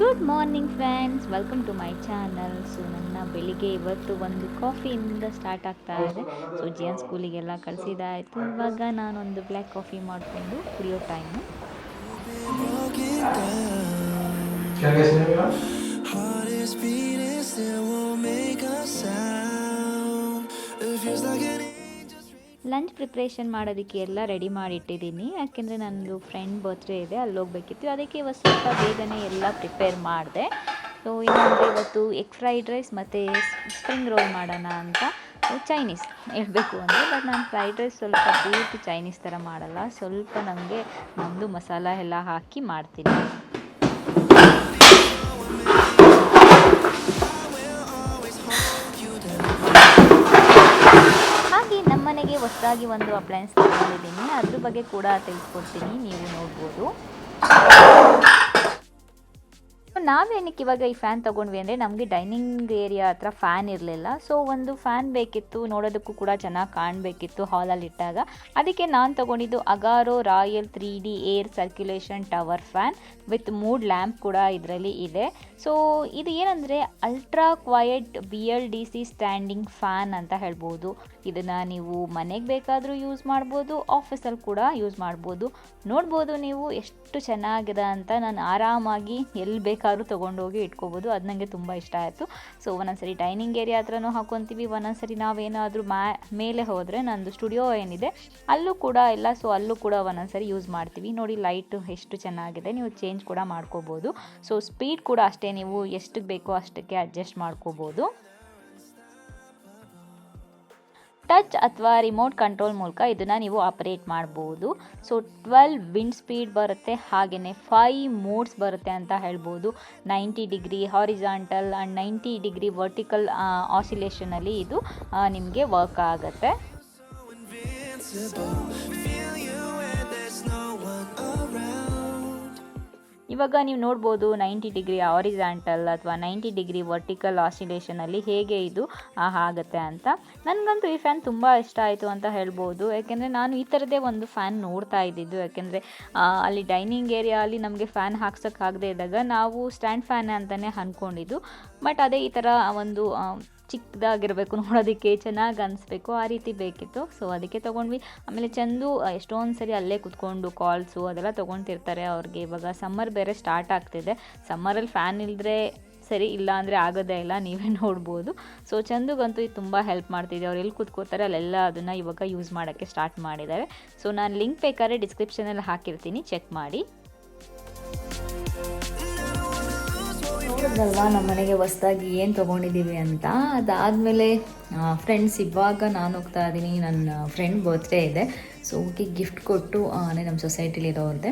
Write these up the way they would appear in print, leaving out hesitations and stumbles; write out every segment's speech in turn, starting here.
Good morning friends, welcome to my channel. So ನನ್ನ ಬೆಳಿಗ್ಗೆ ಇವತ್ತು ಒಂದು ಕಾಫಿಯಿಂದ ಸ್ಟಾರ್ಟ್ ಆಗ್ತಾ ಇದೆ. ಸೊ ಜಿಯನ್ ಸ್ಕೂಲಿಗೆಲ್ಲ ಕಳಿಸಿದಾಯಿತು. ಇವಾಗ ನಾನೊಂದು ಬ್ಲ್ಯಾಕ್ ಕಾಫಿ ಮಾಡಿಕೊಂಡು ಕುಡಿಯೋ ಟೈಮು. ಲಂಚ್ ಪ್ರಿಪ್ರೇಷನ್ ಮಾಡೋದಕ್ಕೆ ಎಲ್ಲ ರೆಡಿ ಮಾಡಿ ಇಟ್ಟಿದ್ದೀನಿ, ಯಾಕೆಂದರೆ ನನ್ನದು ಫ್ರೆಂಡ್ ಬರ್ತ್ಡೇ ಇದೆ, ಅಲ್ಲಿ ಹೋಗ್ಬೇಕಿತ್ತು. ಅದಕ್ಕೆ ಇವತ್ತು ಸ್ವಲ್ಪ ಬೇಗನೆ ಎಲ್ಲ ಪ್ರಿಪೇರ್ ಮಾಡಿದೆ. ಸೊ ಇನ್ನೊಂದು ಇವತ್ತು ಎಗ್ ಫ್ರೈಡ್ ರೈಸ್ ಮತ್ತು ಸ್ಪ್ರಿಂಗ್ ರೋಲ್ ಮಾಡೋಣ ಅಂತ. ಚೈನೀಸ್ ಹೇಳಬೇಕು ಅಂದರೆ, ಬಟ್ ನಾನು ಫ್ರೈಡ್ ರೈಸ್ ಸ್ವಲ್ಪ ಪೂರ್ತಿ ಚೈನೀಸ್ ಥರ ಮಾಡಲ್ಲ, ಸ್ವಲ್ಪ ನನಗೆ ನಮ್ಮದು ಮಸಾಲ ಎಲ್ಲ ಹಾಕಿ ಮಾಡ್ತೀನಿ. ನಮ್ಮನೆಗೆ ಹೊಸದಾಗಿ ಒಂದು ಅಪ್ಲಯನ್ಸ್ ತಗೊಂಡಿದ್ದೀನಿ, ಅದ್ರ ಬಗ್ಗೆ ಕೂಡ ತಿಳಿಸ್ಕೊಡ್ತೀನಿ, ನೀವು ನೋಡ್ಬೋದು. ನಾವೇನಕ್ಕೆ ಇವಾಗ ಈ ಫ್ಯಾನ್ ತೊಗೊಂಡ್ವಿ ಅಂದರೆ, ನಮಗೆ ಡೈನಿಂಗ್ ಏರಿಯಾ ಹತ್ರ ಫ್ಯಾನ್ ಇರಲಿಲ್ಲ. ಸೊ ಒಂದು ಫ್ಯಾನ್ ಬೇಕಿತ್ತು, ನೋಡೋದಕ್ಕೂ ಕೂಡ ಚೆನ್ನಾಗಿ ಕಾಣಬೇಕಿತ್ತು ಹಾಲಲ್ಲಿ ಇಟ್ಟಾಗ. ಅದಕ್ಕೆ ನಾನು ತೊಗೊಂಡಿದ್ದು Agaro royal 3D air circulation tower fan with 3 lamp ಕೂಡ ಇದರಲ್ಲಿ ಇದೆ. ಸೊ ಇದು ಏನಂದರೆ ultra quiet BLDC standing fan ಅಂತ ಹೇಳ್ಬೋದು. ಇದನ್ನು ನೀವು ಮನೆಗೆ ಬೇಕಾದರೂ ಯೂಸ್ ಮಾಡ್ಬೋದು, ಆಫೀಸಲ್ಲಿ ಕೂಡ ಯೂಸ್ ಮಾಡ್ಬೋದು. ನೋಡ್ಬೋದು ನೀವು ಎಷ್ಟು ಚೆನ್ನಾಗಿದೆ ಅಂತ. ನಾನು ಆರಾಮಾಗಿ ಎಲ್ಲಿ ಬೇಕಾದ್ರೂ ತೊಗೊಂಡೋಗಿ ಇಟ್ಕೋಬೋದು. ಅದು ನನಗೆ ತುಂಬ ಇಷ್ಟ ಆಯಿತು. ಸೊ ಒಂದೊಂದ್ಸರಿ ಡೈನಿಂಗ್ ಏರಿಯಾ ಹತ್ರನೂ ಹಾಕ್ಕೊತೀವಿ, ಒಂದೊಂದ್ಸರಿ ನಾವೇನಾದರೂ ಮೇಲೆ ಹೋದರೆ, ನಂದು ಸ್ಟುಡಿಯೋ ಏನಿದೆ ಅಲ್ಲೂ ಕೂಡ ಇಲ್ಲ, ಸೊ ಅಲ್ಲೂ ಕೂಡ ಒಂದೊಂದ್ಸರಿ ಯೂಸ್ ಮಾಡ್ತೀವಿ. ನೋಡಿ ಲೈಟು ಎಷ್ಟು ಚೆನ್ನಾಗಿದೆ, ನೀವು ಚೇಂಜ್ ಕೂಡ ಮಾಡ್ಕೋಬೋದು. ಸೊ ಸ್ಪೀಡ್ ಕೂಡ ಅಷ್ಟೇ, ನೀವು ಎಷ್ಟಕ್ಕೆ ಬೇಕೋ ಅಷ್ಟಕ್ಕೆ ಅಡ್ಜಸ್ಟ್ ಮಾಡ್ಕೋಬೋದು. ಟಚ್ ಅಥವಾ ರಿಮೋಟ್ ಕಂಟ್ರೋಲ್ ಮೂಲಕ ಇದನ್ನು ನೀವು ಆಪರೇಟ್ ಮಾಡ್ಬೋದು. ಸೊ 12 ವಿಂಡ್ ಸ್ಪೀಡ್ ಬರುತ್ತೆ, ಹಾಗೆಯೇ 5 ಮೋಡ್ಸ್ ಬರುತ್ತೆ ಅಂತ ಹೇಳ್ಬೋದು. 90 degree horizontal and 90 degree vertical ಆಸಿಲೇಷನಲ್ಲಿ ಇದು ನಿಮಗೆ ವರ್ಕ್ ಆಗುತ್ತೆ. ಇವಾಗ ನೀವು ನೋಡ್ಬೋದು 90 ಡಿಗ್ರಿ ಹಾರಿಜಾಂಟಲ್ ಅಥವಾ 90 ಡಿಗ್ರಿ ವರ್ಟಿಕಲ್ ಆಸಿಲೇಷನಲ್ಲಿ ಹೇಗೆ ಇದು ಆಗುತ್ತೆ ಅಂತ. ನನಗಂತೂ ಈ ಫ್ಯಾನ್ ತುಂಬ ಇಷ್ಟ ಆಯಿತು ಅಂತ ಹೇಳ್ಬೋದು, ಯಾಕೆಂದರೆ ನಾನು ಈ ಥರದೇ ಒಂದು ಫ್ಯಾನ್ ನೋಡ್ತಾ ಇದ್ದಿದ್ದು. ಯಾಕೆಂದರೆ ಅಲ್ಲಿ ಡೈನಿಂಗ್ ಏರಿಯಾಲಿ ನಮಗೆ ಫ್ಯಾನ್ ಹಾಕ್ಸೋಕ್ಕಾಗದೇ ಇದ್ದಾಗ ನಾವು ಸ್ಟ್ಯಾಂಡ್ ಫ್ಯಾನ್ ಅಂತಲೇ ಅಂದ್ಕೊಂಡಿದ್ದು. ಬಟ್ ಅದೇ ಈ ಥರ ಒಂದು ಚಿಕ್ಕದಾಗಿರಬೇಕು, ನೋಡೋದಕ್ಕೆ ಚೆನ್ನಾಗಿ ಅನಿಸ್ಬೇಕು, ಆ ರೀತಿ ಬೇಕಿತ್ತು. ಸೊ ಅದಕ್ಕೆ ತೊಗೊಂಡ್ವಿ. ಆಮೇಲೆ ಚಂದು ಎಷ್ಟೊಂದು ಸರಿ ಅಲ್ಲೇ ಕುತ್ಕೊಂಡು ಕಾಲ್ಸು ಅದೆಲ್ಲ ತೊಗೊತಿರ್ತಾರೆ. ಅವ್ರಿಗೆ ಇವಾಗ ಸಮ್ಮರ್ ಬೇರೆ ಸ್ಟಾರ್ಟ್ ಆಗ್ತಿದೆ. ಸಮ್ಮರಲ್ಲಿ ಫ್ಯಾನ್ ಇಲ್ಲದ್ರೆ ಸರಿ, ಇಲ್ಲ ಅಂದರೆ ಆಗೋದೇ ಇಲ್ಲ, ನೀವೇ ನೋಡ್ಬೋದು. ಸೊ ಚಂದುಗಂತೂ ಇದು ತುಂಬ ಹೆಲ್ಪ್ ಮಾಡ್ತಿದೆ. ಅವ್ರು ಎಲ್ಲಿ ಕೂತ್ಕೋತಾರೆ ಅಲ್ಲೆಲ್ಲ ಅದನ್ನು ಇವಾಗ ಯೂಸ್ ಮಾಡೋಕ್ಕೆ ಸ್ಟಾರ್ಟ್ ಮಾಡಿದ್ದಾರೆ. ಸೊ ನಾನು ಲಿಂಕ್ ಬೇಕಾದ್ರೆ ಡಿಸ್ಕ್ರಿಪ್ಷನಲ್ಲಿ ಹಾಕಿರ್ತೀನಿ, ಚೆಕ್ ಮಾಡಿ. ನೋಡಿದ್ರಲ್ವಾ ನಮ್ಮ ಮನೆಗೆ ಹೊಸ್ದಾಗಿ ಏನು ತೊಗೊಂಡಿದ್ದೀವಿ ಅಂತ. ಅದಾದಮೇಲೆ ಫ್ರೆಂಡ್ಸ್, ಇವಾಗ ನಾನು ಹೋಗ್ತಾ ಇದ್ದೀನಿ, ನನ್ನ ಫ್ರೆಂಡ್ ಬರ್ತ್ಡೇ ಇದೆ. ಸೊ ಓಕೆ, ಗಿಫ್ಟ್ ಕೊಟ್ಟು ನಮ್ಮ ಸೊಸೈಟಿಲಿ ಇರೋದೆ.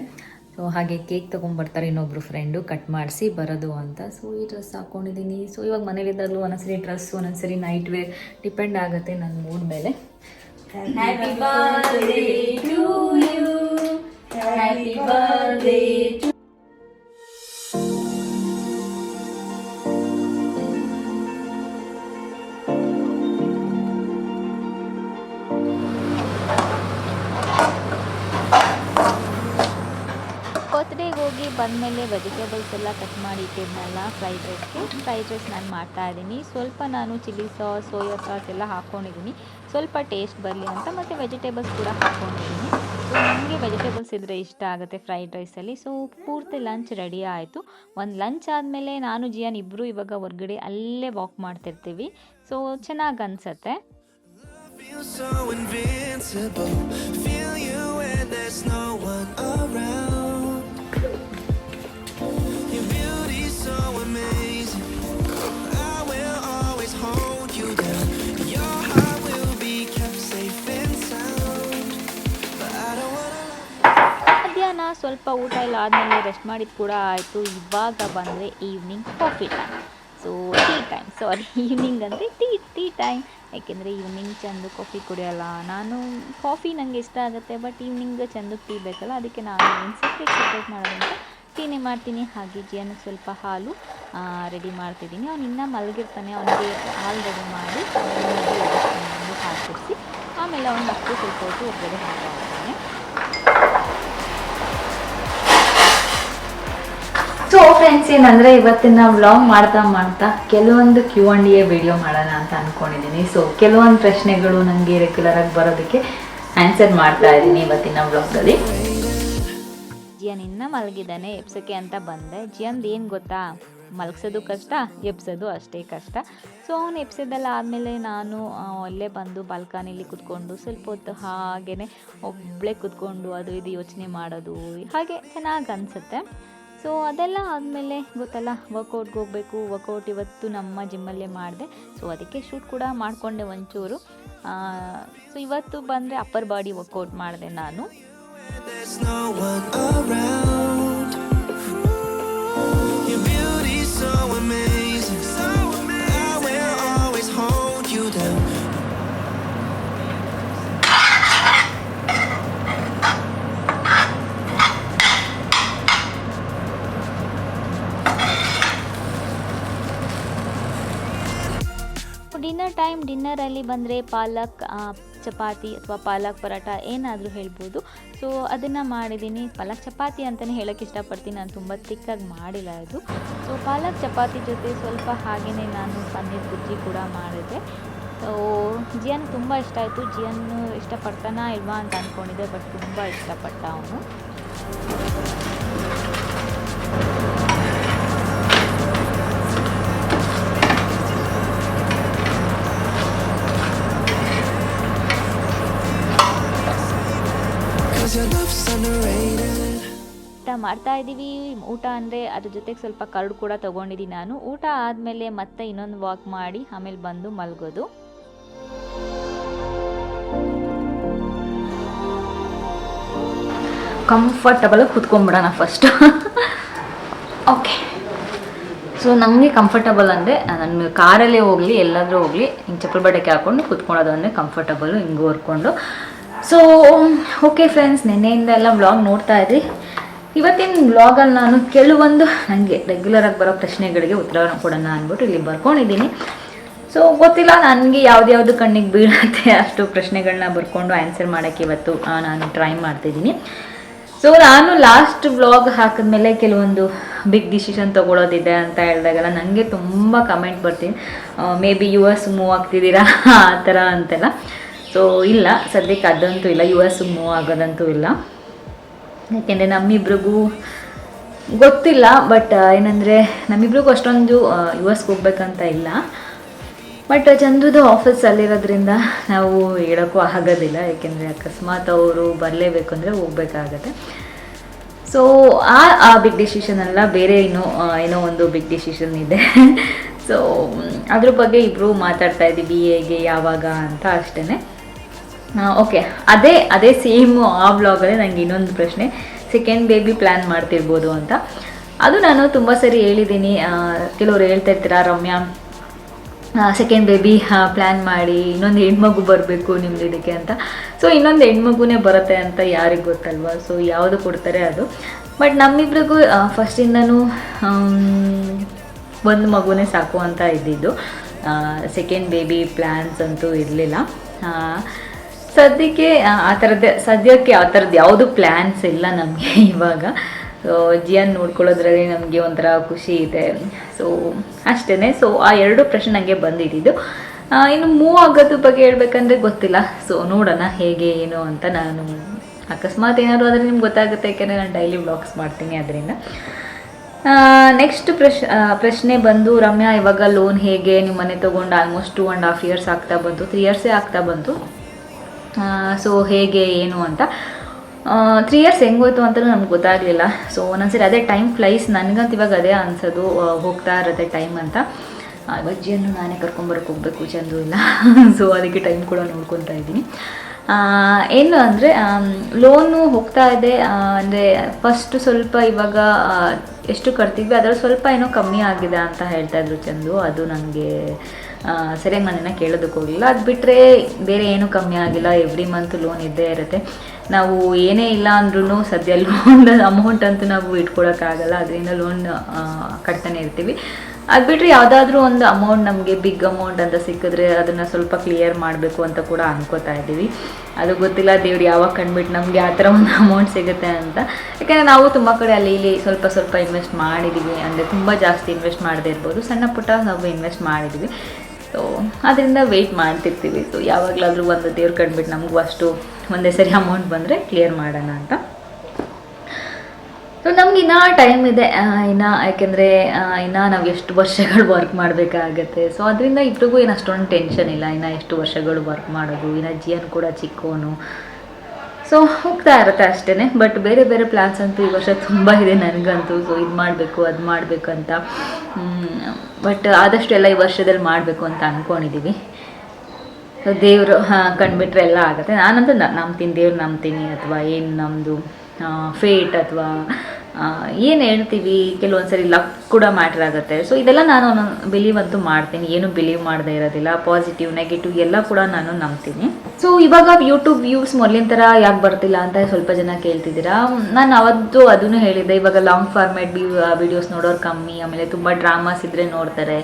ಸೊ ಹಾಗೆ ಕೇಕ್ ತೊಗೊಂಬರ್ತಾರೆ ಇನ್ನೊಬ್ಬರು ಫ್ರೆಂಡು, ಕಟ್ ಮಾಡಿಸಿ ಬರೋದು ಅಂತ. ಸೊ ಈ ಡ್ರೆಸ್ ಹಾಕ್ಕೊಂಡಿದ್ದೀನಿ. ಸೊ ಇವಾಗ ಮನೇಲಿದ್ದಾಗಲೂ ಒಂದೊಂದ್ಸರಿ ಡ್ರೆಸ್ಸು, ಒಂದೊಂದ್ಸರಿ ನೈಟ್ ವೇರ್, ಡಿಪೆಂಡ್ ಆಗುತ್ತೆ ನನ್ನ ಮೂಡ್ ಮೇಲೆ. Happy birthday to you, happy birthday to. ಬರ್ತ್ಡೇಗೆ ಹೋಗಿ ಬಂದಮೇಲೆ ವೆಜಿಟೇಬಲ್ಸ್ ಎಲ್ಲ ಕಟ್ ಮಾಡಿ ಇಟ್ಟಿದ್ನಲ್ಲ ಫ್ರೈಡ್ ರೈಸ್ ನಾನು ಮಾಡ್ತಾಯಿದ್ದೀನಿ. ಸ್ವಲ್ಪ ನಾನು ಚಿಲ್ಲಿ ಸಾಸ್, ಸೋಯಾ ಸಾಸ್ ಎಲ್ಲ ಹಾಕ್ಕೊಂಡಿದ್ದೀನಿ, ಸ್ವಲ್ಪ ಟೇಸ್ಟ್ ಬರಲಿ ಅಂತ. ಮತ್ತು ವೆಜಿಟೇಬಲ್ಸ್ ಕೂಡ ಹಾಕ್ಕೊಂಡಿದ್ದೀನಿ. ಸೊ ನನಗೆ ವೆಜಿಟೇಬಲ್ಸ್ ಇದ್ದರೆ ಇಷ್ಟ ಆಗುತ್ತೆ ಫ್ರೈಡ್ ರೈಸಲ್ಲಿ. ಸೊ ಪೂರ್ತಿ ಲಂಚ್ ರೆಡಿ ಆಯಿತು. ಒಂದು ಲಂಚ್ ಆದಮೇಲೆ ನಾನು ಜಿಯಾನ್ ಇಬ್ಬರು ಇವಾಗ ಹೊರಗಡೆ ಅಲ್ಲೇ ವಾಕ್ ಮಾಡ್ತಿರ್ತೀವಿ. ಸೊ ಚೆನ್ನಾಗಿ ಅನಿಸುತ್ತೆ. ಮಧ್ಯಾಹ್ನ ಸ್ವಲ್ಪ ಊಟ ಎಲ್ಲ ಆದಮೇಲೆ ರೆಸ್ಟ್ ಮಾಡಿದ್ದು ಕೂಡ ಆಯಿತು. ಇವಾಗ ಬಂದರೆ evening coffee time. So evening ಅಂದರೆ ಟೀ ಟೈಮ್. ಯಾಕೆಂದರೆ ಈವ್ನಿಂಗ್ ಚಂದು ಕಾಫಿ ಕುಡಿಯೋಲ್ಲ ನಾನು. ಕಾಫಿ ನನಗೆ ಇಷ್ಟ ಆಗುತ್ತೆ, ಬಟ್ ಈವ್ನಿಂಗ್ ಚಂದು ಟೀ ಬೇಕಲ್ಲ, ಅದಕ್ಕೆ ನಾನು ಸಪ್ರೇಟ್ ಮಾಡೋದಂತ ಟೀನೇ ಮಾಡ್ತೀನಿ. ಹಾಗೆ ಜಿಯನ್ನಿಗೆ ಸ್ವಲ್ಪ ಹಾಲು ರೆಡಿ ಮಾಡ್ತಿದ್ದೀನಿ. ಅವ್ನು ಇನ್ನೂ ಮಲಗಿರ್ತಾನೆ, ಅವನಿಗೆ ಹಾಲು ರೆಡಿ ಮಾಡಿ ಹಾಲು ಕುಡಿಸಿ ಆಮೇಲೆ ಅವ್ನು ಮತ್ತೆ ಸ್ವಲ್ಪ ಹೊತ್ತು ಹೊರಗಡೆ ಹೋಗ್ತಾನೆ. ಸೊ ಫ್ರೆಂಡ್ಸ್, ಏನಂದರೆ ಇವತ್ತಿನ ವ್ಲಾಗ್ ಮಾಡ್ತಾ ಮಾಡ್ತಾ ಕೆಲವೊಂದು Q&A ವಿಡಿಯೋ ಮಾಡೋಣ ಅಂತ ಅಂದ್ಕೊಂಡಿದ್ದೀನಿ. ಸೊ ಕೆಲವೊಂದು ಪ್ರಶ್ನೆಗಳು ನನಗೆ ರೆಗ್ಯುಲರಾಗಿ ಬರೋದಕ್ಕೆ ಆನ್ಸರ್ ಮಾಡ್ತಾ ಇದ್ದೀನಿ ಇವತ್ತಿನ ವ್ಲಾಗ್ದಲ್ಲಿ. ಜಿಯನ್ ಇನ್ನೂ ಮಲಗಿದ್ದಾನೆ, ಎಬ್ಸೋಕ್ಕೆ ಅಂತ ಬಂದೆ. ಜಿಯನ್ದು ಏನು ಗೊತ್ತಾ, ಮಲಗಿಸೋದು ಕಷ್ಟ, ಎಬ್ಸೋದು ಅಷ್ಟೇ ಕಷ್ಟ. ಸೊ ಅವನು ಎಬ್ಸೋದೆಲ್ಲ ಆದಮೇಲೆ ನಾನು ಅಲ್ಲೇ ಬಂದು ಬಾಲ್ಕನಿಲಿ ಕುತ್ಕೊಂಡು ಸ್ವಲ್ಪ ಹೊತ್ತು ಹಾಗೇ ಒಬ್ಬಳೇ ಕುತ್ಕೊಂಡು ಅದು ಇದು ಯೋಚನೆ ಮಾಡೋದು ಹಾಗೆ ಚೆನ್ನಾಗಿ ಅನಿಸುತ್ತೆ. ಸೊ ಅದೆಲ್ಲ ಆದಮೇಲೆ ಗೊತ್ತಲ್ಲ, ವರ್ಕೌಟ್ಗೆ ಹೋಗಬೇಕು. ವರ್ಕೌಟ್ ಇವತ್ತು ನಮ್ಮ ಜಿಮ್ಮಲ್ಲೇ ಮಾಡಿದೆ. ಸೊ ಅದಕ್ಕೆ ಶೂಟ್ ಕೂಡ ಮಾಡಿಕೊಂಡೆ ಒಂಚೂರು. ಸೊ ಇವತ್ತು ಬಂದರೆ ಅಪ್ಪರ್ ಬಾಡಿ ವರ್ಕೌಟ್ ಮಾಡಿದೆ ನಾನು. ಡಿನ್ನರಲ್ಲಿ ಬಂದರೆ ಪಾಲಕ್ ಚಪಾತಿ ಅಥವಾ ಪಾಲಕ್ ಪರಾಟ ಏನಾದರೂ ಹೇಳ್ಬೋದು. ಸೊ ಅದನ್ನು ಮಾಡಿದ್ದೀನಿ. ಪಾಲಕ್ ಚಪಾತಿ ಅಂತಲೇ ಹೇಳೋಕ್ಕೆ ಇಷ್ಟಪಡ್ತೀನಿ, ನಾನು ತುಂಬ ತಿಕ್ಕಾಗಿ ಮಾಡಿಲ್ಲ ಇದು. ಸೊ ಪಾಲಕ್ ಚಪಾತಿ ಜೊತೆ ಸ್ವಲ್ಪ ಹಾಗೆಯೇ ನಾನು ಪನ್ನೀರ್ ಬುಜ್ಜಿ ಕೂಡ ಮಾಡಿದೆ. ಸೊ ಜಿಯನ್ ತುಂಬ ಇಷ್ಟ ಆಯಿತು. ಜಿಯನ್ನು ಇಷ್ಟಪಡ್ತಾನಾ ಇಲ್ವಾ ಅಂತ ಅಂದ್ಕೊಂಡಿದ್ದೆ, ಬಟ್ ತುಂಬ ಇಷ್ಟಪಟ್ಟ ಅವನು. ಊಟ ಮಾಡ್ತಾ ಇದ್ದೀವಿ. ಊಟ ಅಂದರೆ ಅದ್ರ ಜೊತೆಗೆ ಸ್ವಲ್ಪ ಕರ್ಡು ಕೂಡ ತೊಗೊಂಡಿದ್ದೀನಿ ನಾನು. ಊಟ ಆದಮೇಲೆ ಮತ್ತೆ ಇನ್ನೊಂದು ವಾಕ್ ಮಾಡಿ ಆಮೇಲೆ ಬಂದು ಮಲಗೋದು. ಕಂಫರ್ಟಬಲ್ ಕೂತ್ಕೊಂಡ್ಬಿಡೋಣ ಫಸ್ಟ್. ಓಕೆ, ಸೊ ನಮಗೆ ಕಂಫರ್ಟಬಲ್ ಅಂದರೆ ನನ್ನ ಕಾರಲ್ಲೇ ಹೋಗಲಿ ಎಲ್ಲಾದರೂ ಹೋಗಲಿ ಹಿಂಗೆ ಚಪ್ಪಲ್ ಬಟ್ಟೆಗೆ ಹಾಕ್ಕೊಂಡು ಕೂತ್ಕೊಳ್ಳೋದು ಅಂದರೆ ಕಂಫರ್ಟಬಲು, ಹಿಂಗೆ ಹೊರ್ಕೊಂಡು. ಸೊ ಓಕೆ ಫ್ರೆಂಡ್ಸ್, ನಿನ್ನೆಯಿಂದ ಎಲ್ಲ ವ್ಲಾಗ್ ನೋಡ್ತಾ ಇದ್ರಿ. ಇವತ್ತಿನ ವ್ಲಾಗಲ್ಲಿ ನಾನು ಕೆಲವೊಂದು ನನಗೆ ರೆಗ್ಯುಲರಾಗಿ ಬರೋ ಪ್ರಶ್ನೆಗಳಿಗೆ ಉತ್ತರ ಕೊಡೋಣ ಅಂದ್ಬಿಟ್ಟು ಇಲ್ಲಿ ಬರ್ಕೊಂಡಿದ್ದೀನಿ. ಸೊ ಗೊತ್ತಿಲ್ಲ ನನಗೆ ಯಾವ್ದು ಕಣ್ಣಿಗೆ ಬೀಳುತ್ತೆ ಅಷ್ಟು ಪ್ರಶ್ನೆಗಳನ್ನ ಬರ್ಕೊಂಡು ಆನ್ಸರ್ ಮಾಡೋಕ್ಕೆ ಇವತ್ತು ನಾನು ಟ್ರೈ ಮಾಡ್ತಿದ್ದೀನಿ. ಸೊ ನಾನು ಲಾಸ್ಟ್ ವ್ಲಾಗ್ ಹಾಕಿದ್ಮೇಲೆ ಕೆಲವೊಂದು ಬಿಗ್ ಡಿಸಿಷನ್ ತೊಗೊಳೋದಿದೆ ಅಂತ ಹೇಳಿದಾಗೆಲ್ಲ ನನಗೆ ತುಂಬ ಕಮೆಂಟ್ ಬರ್ತೀನಿ, ಮೇ ಬಿ US ಮೂವ್ ಆಗ್ತಿದ್ದೀರಾ ಆ ಥರ ಅಂತೆಲ್ಲ. ಸೊ ಇಲ್ಲ, ಸದ್ಯಕ್ಕೆ ಅದಂತೂ ಇಲ್ಲ, US ಮೂವ್ ಆಗೋದಂತೂ ಇಲ್ಲ. ಯಾಕೆಂದರೆ ನಮ್ಮಿಬ್ರಿಗೂ ಗೊತ್ತಿಲ್ಲ, ಬಟ್ ಏನಂದರೆ ನಮ್ಮಿಬ್ರಿಗೂ ಅಷ್ಟೊಂದು US ಹೋಗ್ಬೇಕಂತ ಇಲ್ಲ. ಬಟ್ ಚಂದ್ರದು ಆಫೀಸ್ ಅಲ್ಲಿರೋದ್ರಿಂದ ನಾವು ಹೇಳೋಕ್ಕೂ ಆಗೋದಿಲ್ಲ, ಯಾಕೆಂದರೆ ಅಕಸ್ಮಾತ್ ಅವರು ಬರಲೇಬೇಕು ಅಂದರೆ ಹೋಗ್ಬೇಕಾಗತ್ತೆ. ಸೊ ಆ ಬಿಗ್ ಡಿಸಿಷನ್ ಅಲ್ಲ, ಬೇರೆ ಏನೋ ಒಂದು ಬಿಗ್ ಡಿಸಿಷನ್ ಇದೆ. ಸೊ ಅದ್ರ ಬಗ್ಗೆ ಇಬ್ಬರು ಮಾತಾಡ್ತಾ ಇದ್ದೀವಿ, ಹೇಗೆ ಯಾವಾಗ ಅಂತ ಅಷ್ಟೇ. ಓಕೆ, ಅದೇ ಸೇಮ್ ಆ ವ್ಲಾಗಲ್ಲಿ ನನಗೆ ಇನ್ನೊಂದು ಪ್ರಶ್ನೆ, ಸೆಕೆಂಡ್ ಬೇಬಿ ಪ್ಲ್ಯಾನ್ ಮಾಡ್ತಿರ್ಬೋದು ಅಂತ. ಅದು ನಾನು ತುಂಬ ಸರಿ ಹೇಳಿದ್ದೀನಿ. ಕೆಲವರು ಹೇಳ್ತಾ ಇರ್ತೀರಾ, ರಮ್ಯಾ ಸೆಕೆಂಡ್ ಬೇಬಿ ಪ್ಲ್ಯಾನ್ ಮಾಡಿ ಇನ್ನೊಂದು ಹೆಣ್ಮಗು ಬರಬೇಕು ನಿಮ್ದು ಇದಕ್ಕೆ ಅಂತ. ಸೊ ಇನ್ನೊಂದು ಹೆಣ್ಮಗುನೇ ಬರುತ್ತೆ ಅಂತ ಯಾರಿಗೆ ಗೊತ್ತಲ್ವ. ಸೊ ಯಾವುದು ಕೊಡ್ತಾರೆ ಅದು. ಬಟ್ ನಮ್ಮಿಬ್ರಿಗೂ ಫಸ್ಟಿಂದನೂ ಒಂದು ಮಗುನೇ ಸಾಕು ಅಂತ ಇದ್ದಿದ್ದು. ಸೆಕೆಂಡ್ ಬೇಬಿ ಪ್ಲ್ಯಾನ್ಸ್ ಅಂತೂ ಇರಲಿಲ್ಲ. ಸದ್ಯಕ್ಕೆ ಆ ಥರದ್ದು ಯಾವುದು ಪ್ಲ್ಯಾನ್ಸ್ ಇಲ್ಲ ನಮಗೆ ಇವಾಗ. ಸೊ ಜಿಯನ್ ನೋಡ್ಕೊಳ್ಳೋದ್ರಲ್ಲಿ ನಮಗೆ ಒಂಥರ ಖುಷಿ ಇದೆ. ಸೊ ಅಷ್ಟೇ. ಸೊ ಆ ಎರಡು ಪ್ರಶ್ನೆ ನನಗೆ ಬಂದಿದ್ದು. ಇನ್ನು ಮೂವ್ ಆಗೋದ್ರ ಬಗ್ಗೆ ಹೇಳ್ಬೇಕಂದ್ರೆ ಗೊತ್ತಿಲ್ಲ. ಸೊ ನೋಡೋಣ ಹೇಗೆ ಏನು ಅಂತ. ನಾನು ಅಕಸ್ಮಾತ್ ಏನಾದರೂ ಆದರೆ ನಿಮ್ಗೆ ಗೊತ್ತಾಗುತ್ತೆ, ಯಾಕೆಂದರೆ ನಾನು ಡೈಲಿ ವ್ಲಾಗ್ಸ್ ಮಾಡ್ತೀನಿ ಅದರಿಂದ. ನೆಕ್ಸ್ಟ್ ಪ್ರಶ್ನೆ ಬಂದು, ರಮ್ಯಾ ಇವಾಗ ಲೋನ್ ಹೇಗೆ, ನಿಮ್ಮ ಮನೆ ತೊಗೊಂಡು ಆಲ್ಮೋಸ್ಟ್ 2.5 years ಆಗ್ತಾ ಬಂತು, 3 years ಆಗ್ತಾ ಬಂತು. ಸೊ ಹೇಗೆ ಏನು ಅಂತ. 3 years ಹೆಂಗೋಯ್ತು ಅಂತಲೂ ನಮ್ಗೆ ಗೊತ್ತಾಗಲಿಲ್ಲ. ಸೊ ಒಂದೊಂದ್ಸರಿ ಅದೇ ಟೈಮ್ ಫ್ಲೈಸ್, ನನಗಂತ ಇವಾಗ ಅದೇ ಅನ್ಸೋದು, ಹೋಗ್ತಾ ಇರುತ್ತೆ ಟೈಮ್ ಅಂತ. ಅಜ್ಜಿಯನ್ನು ನಾನೇ ಕರ್ಕೊಂಬರಕ್ಕೆ ಹೋಗಬೇಕು, ಚಂದು ಇಲ್ಲ. ಸೊ ಅದಕ್ಕೆ ಟೈಮ್ ಕೂಡ ನೋಡ್ಕೊತಾ ಇದ್ದೀನಿ. ಏನು ಅಂದರೆ ಲೋನು ಹೋಗ್ತಾ ಇದೆ. ಅಂದರೆ ಫಸ್ಟು ಸ್ವಲ್ಪ ಇವಾಗ ಎಷ್ಟು ಕಟ್ತಿದ್ವಿ ಅದರಲ್ಲಿ ಸ್ವಲ್ಪ ಏನೋ ಕಮ್ಮಿ ಆಗಿದೆ ಅಂತ ಹೇಳ್ತಾಯಿದ್ರು ಚಂದು. ಅದು ನನಗೆ ಸರಿಯಾಗಿ ನಾನೇನೋ ಕೇಳೋದಕ್ಕೆ ಹೋಗಲಿಲ್ಲ. ಅದು ಬಿಟ್ಟರೆ ಬೇರೆ ಏನೂ ಕಮ್ಮಿ ಆಗಿಲ್ಲ. ಎವ್ರಿ ಮಂತ್ ಲೋನ್ ಇದ್ದೇ ಇರುತ್ತೆ. ನಾವು ಏನೇ ಇಲ್ಲ ಅಂದ್ರೂ ಸದ್ಯ ಲೋನ್ ಅಮೌಂಟ್ ಅಂತೂ ನಾವು ಇಟ್ಕೊಳಕ್ಕಾಗಲ್ಲ, ಅದರಿಂದ ಲೋನ್ ಕಟ್ತಾನೆ ಇರ್ತೀವಿ. ಅದು ಬಿಟ್ಟರೆ ಯಾವುದಾದ್ರೂ ಒಂದು ಅಮೌಂಟ್ ನಮಗೆ ಬಿಗ್ ಅಮೌಂಟ್ ಅಂತ ಸಿಕ್ಕಿದ್ರೆ ಅದನ್ನು ಸ್ವಲ್ಪ ಕ್ಲಿಯರ್ ಮಾಡಬೇಕು ಅಂತ ಕೂಡ ಅನ್ಕೋತಾ ಇದ್ದೀವಿ. ಅದು ಗೊತ್ತಿಲ್ಲ ದೇವ್ರು ಯಾವಾಗ ಕಂಡುಬಿಟ್ಟು ನಮಗೆ ಆ ಥರ ಒಂದು ಅಮೌಂಟ್ ಸಿಗುತ್ತೆ ಅಂತ. ಯಾಕೆಂದರೆ ನಾವು ತುಂಬ ಕಡೆ ಅಲ್ಲಿ ಇಲ್ಲಿ ಸ್ವಲ್ಪ ಸ್ವಲ್ಪ ಇನ್ವೆಸ್ಟ್ ಮಾಡಿದ್ದೀವಿ, ಅಂದರೆ ತುಂಬ ಜಾಸ್ತಿ ಇನ್ವೆಸ್ಟ್ ಮಾಡದೇ ಇರ್ಬೋದು, ಸಣ್ಣ ಪುಟ್ಟ ನಾವು ಇನ್ವೆಸ್ಟ್ ಮಾಡಿದ್ದೀವಿ. ಸೊ ಅದರಿಂದ ವೆಯ್ಟ್ ಮಾಡ್ತಿರ್ತೀವಿ. ಸೊ ಯಾವಾಗಲಾದರೂ ಒಂದು ದೇವ್ರು ಕಂಡುಬಿಟ್ಟು ನಮಗೂ ಅಷ್ಟು ಒಂದೇ ಸರಿ ಅಮೌಂಟ್ ಬಂದರೆ ಕ್ಲಿಯರ್ ಮಾಡೋಣ ಅಂತ. ಸೊ ನಮ್ಗೆ ಇನ್ನೂ ಟೈಮ್ ಇದೆ, ಯಾಕೆಂದರೆ ಇನ್ನೂ ನಾವು ಎಷ್ಟು ವರ್ಷಗಳು ವರ್ಕ್ ಮಾಡಬೇಕಾಗತ್ತೆ. ಸೊ ಅದರಿಂದ ಇಬ್ರಿಗೂ ಏನು ಅಷ್ಟೊಂದು ಟೆನ್ಷನ್ ಇಲ್ಲ, ಇನ್ನೂ ಎಷ್ಟು ವರ್ಷಗಳು ವರ್ಕ್ ಮಾಡೋದು, ಇನ್ನು ಜಿಯನ್ ಕೂಡ ಚಿಕ್ಕವನು. ಸೊ ಹೋಗ್ತಾ ಇರುತ್ತೆ ಅಷ್ಟೇ. ಬಟ್ ಬೇರೆ ಬೇರೆ ಪ್ಲ್ಯಾನ್ಸ್ ಅಂತೂ ಈ ವರ್ಷ ತುಂಬ ಇದೆ ನನಗಂತೂ. ಸೊ ಇದು ಮಾಡಬೇಕು ಅದು ಮಾಡಬೇಕಂತ, ಬಟ್ ಆದಷ್ಟು ಎಲ್ಲ ಈ ವರ್ಷದಲ್ಲಿ ಮಾಡಬೇಕು ಅಂತ ಅಂದ್ಕೊಂಡಿದ್ದೀವಿ. ಸೊ ದೇವರು ಕಂಡುಬಿಟ್ರೆ ಎಲ್ಲ ಆಗುತ್ತೆ. ನಾನಂತೂ ನಂಬ್ತೀನಿ, ದೇವ್ರು ನಂಬ್ತೀನಿ, ಅಥವಾ ಏನು ನಮ್ಮದು ಫೇಟ್ ಅಥವಾ ಏನು ಹೇಳ್ತೀವಿ, ಕೆಲವೊಂದು ಸರಿ ಲಕ್ ಕೂಡ ಮ್ಯಾಟ್ರ್ ಆಗುತ್ತೆ. ಸೊ ಇದೆಲ್ಲ ನಾನು ಬಿಲೀವ್ ಅಂತೂ ಮಾಡ್ತೀನಿ, ಏನು ಬಿಲೀವ್ ಮಾಡದೇ ಇರೋದಿಲ್ಲ. ಪಾಸಿಟಿವ್ ನೆಗೆಟಿವ್ ಎಲ್ಲ ಕೂಡ ನಾನು ನಂಬ್ತೀನಿ. ಸೊ ಇವಾಗ ಯೂಟ್ಯೂಬ್ ವ್ಯೂಸ್ ಮೊದಲಿನ ಥರ ಯಾಕೆ ಬರ್ತಿಲ್ಲ ಅಂತ ಸ್ವಲ್ಪ ಜನ ಕೇಳ್ತಿದ್ದೀರಾ. ನಾನು ಅವತ್ತು ಅದನ್ನು ಹೇಳಿದ್ದೆ, ಇವಾಗ ಲಾಂಗ್ ಫಾರ್ಮ್ಯಾಟ್ ವಿಡಿಯೋಸ್ ನೋಡೋರು ಕಮ್ಮಿ, ಆಮೇಲೆ ತುಂಬ ಡ್ರಾಮಾಸ್ ಇದ್ದರೆ ನೋಡ್ತಾರೆ.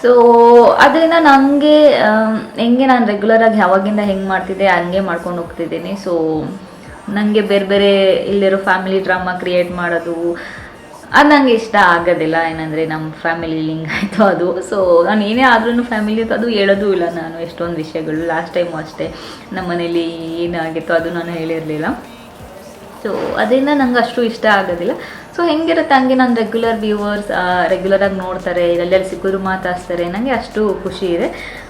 ಸೊ ಅದರಿಂದ ನನಗೆ ಹೆಂಗೆ ನಾನು ರೆಗ್ಯುಲರಾಗಿ ಯಾವಾಗಿಂದ ಹೆಂಗೆ ಮಾಡ್ತಿದ್ದೆ ಹಂಗೆ ಮಾಡ್ಕೊಂಡು ಹೋಗ್ತಿದ್ದೀನಿ. ಸೊ ನನಗೆ ಬೇರೆ ಬೇರೆ ಇಲ್ಲಿರೋ ಫ್ಯಾಮಿಲಿ ಡ್ರಾಮಾ ಕ್ರಿಯೇಟ್ ಮಾಡೋದು ಅದು ನನಗೆ ಇಷ್ಟ ಆಗೋದಿಲ್ಲ. ಏನಂದರೆ ನಮ್ಮ ಫ್ಯಾಮಿಲಿ ಲಿಂಕ್ ಆಯಿತು ಅದು. ಸೊ ನಾನು ಏನೇ ಆದ್ರೂ ಫ್ಯಾಮಿಲಿ ಅದು ಹೇಳೋದು ಇಲ್ಲ ನಾನು ಎಷ್ಟೊಂದು ವಿಷಯಗಳು. ಲಾಸ್ಟ್ ಟೈಮು ಅಷ್ಟೇ ನಮ್ಮ ಮನೇಲಿ ಏನಾಗಿತ್ತು ಅದು ನಾನು ಹೇಳಿರಲಿಲ್ಲ. ಸೊ ಅದರಿಂದ ನಂಗೆ ಅಷ್ಟು ಇಷ್ಟ ಆಗೋದಿಲ್ಲ. ಸೊ ಹೆಂಗಿರುತ್ತೆ ಹಂಗೆ ನಾನು ರೆಗ್ಯುಲರ್ ವ್ಯೂವರ್ಸ್ ರೆಗ್ಯುಲರಾಗಿ ನೋಡ್ತಾರೆ, ಎಲ್ಲೆಲ್ಲಿ ಸಿಕ್ಕಿದ್ರು ಮಾತಾಡ್ತಾರೆ, ನನಗೆ ಅಷ್ಟು ಖುಷಿ ಇದೆ.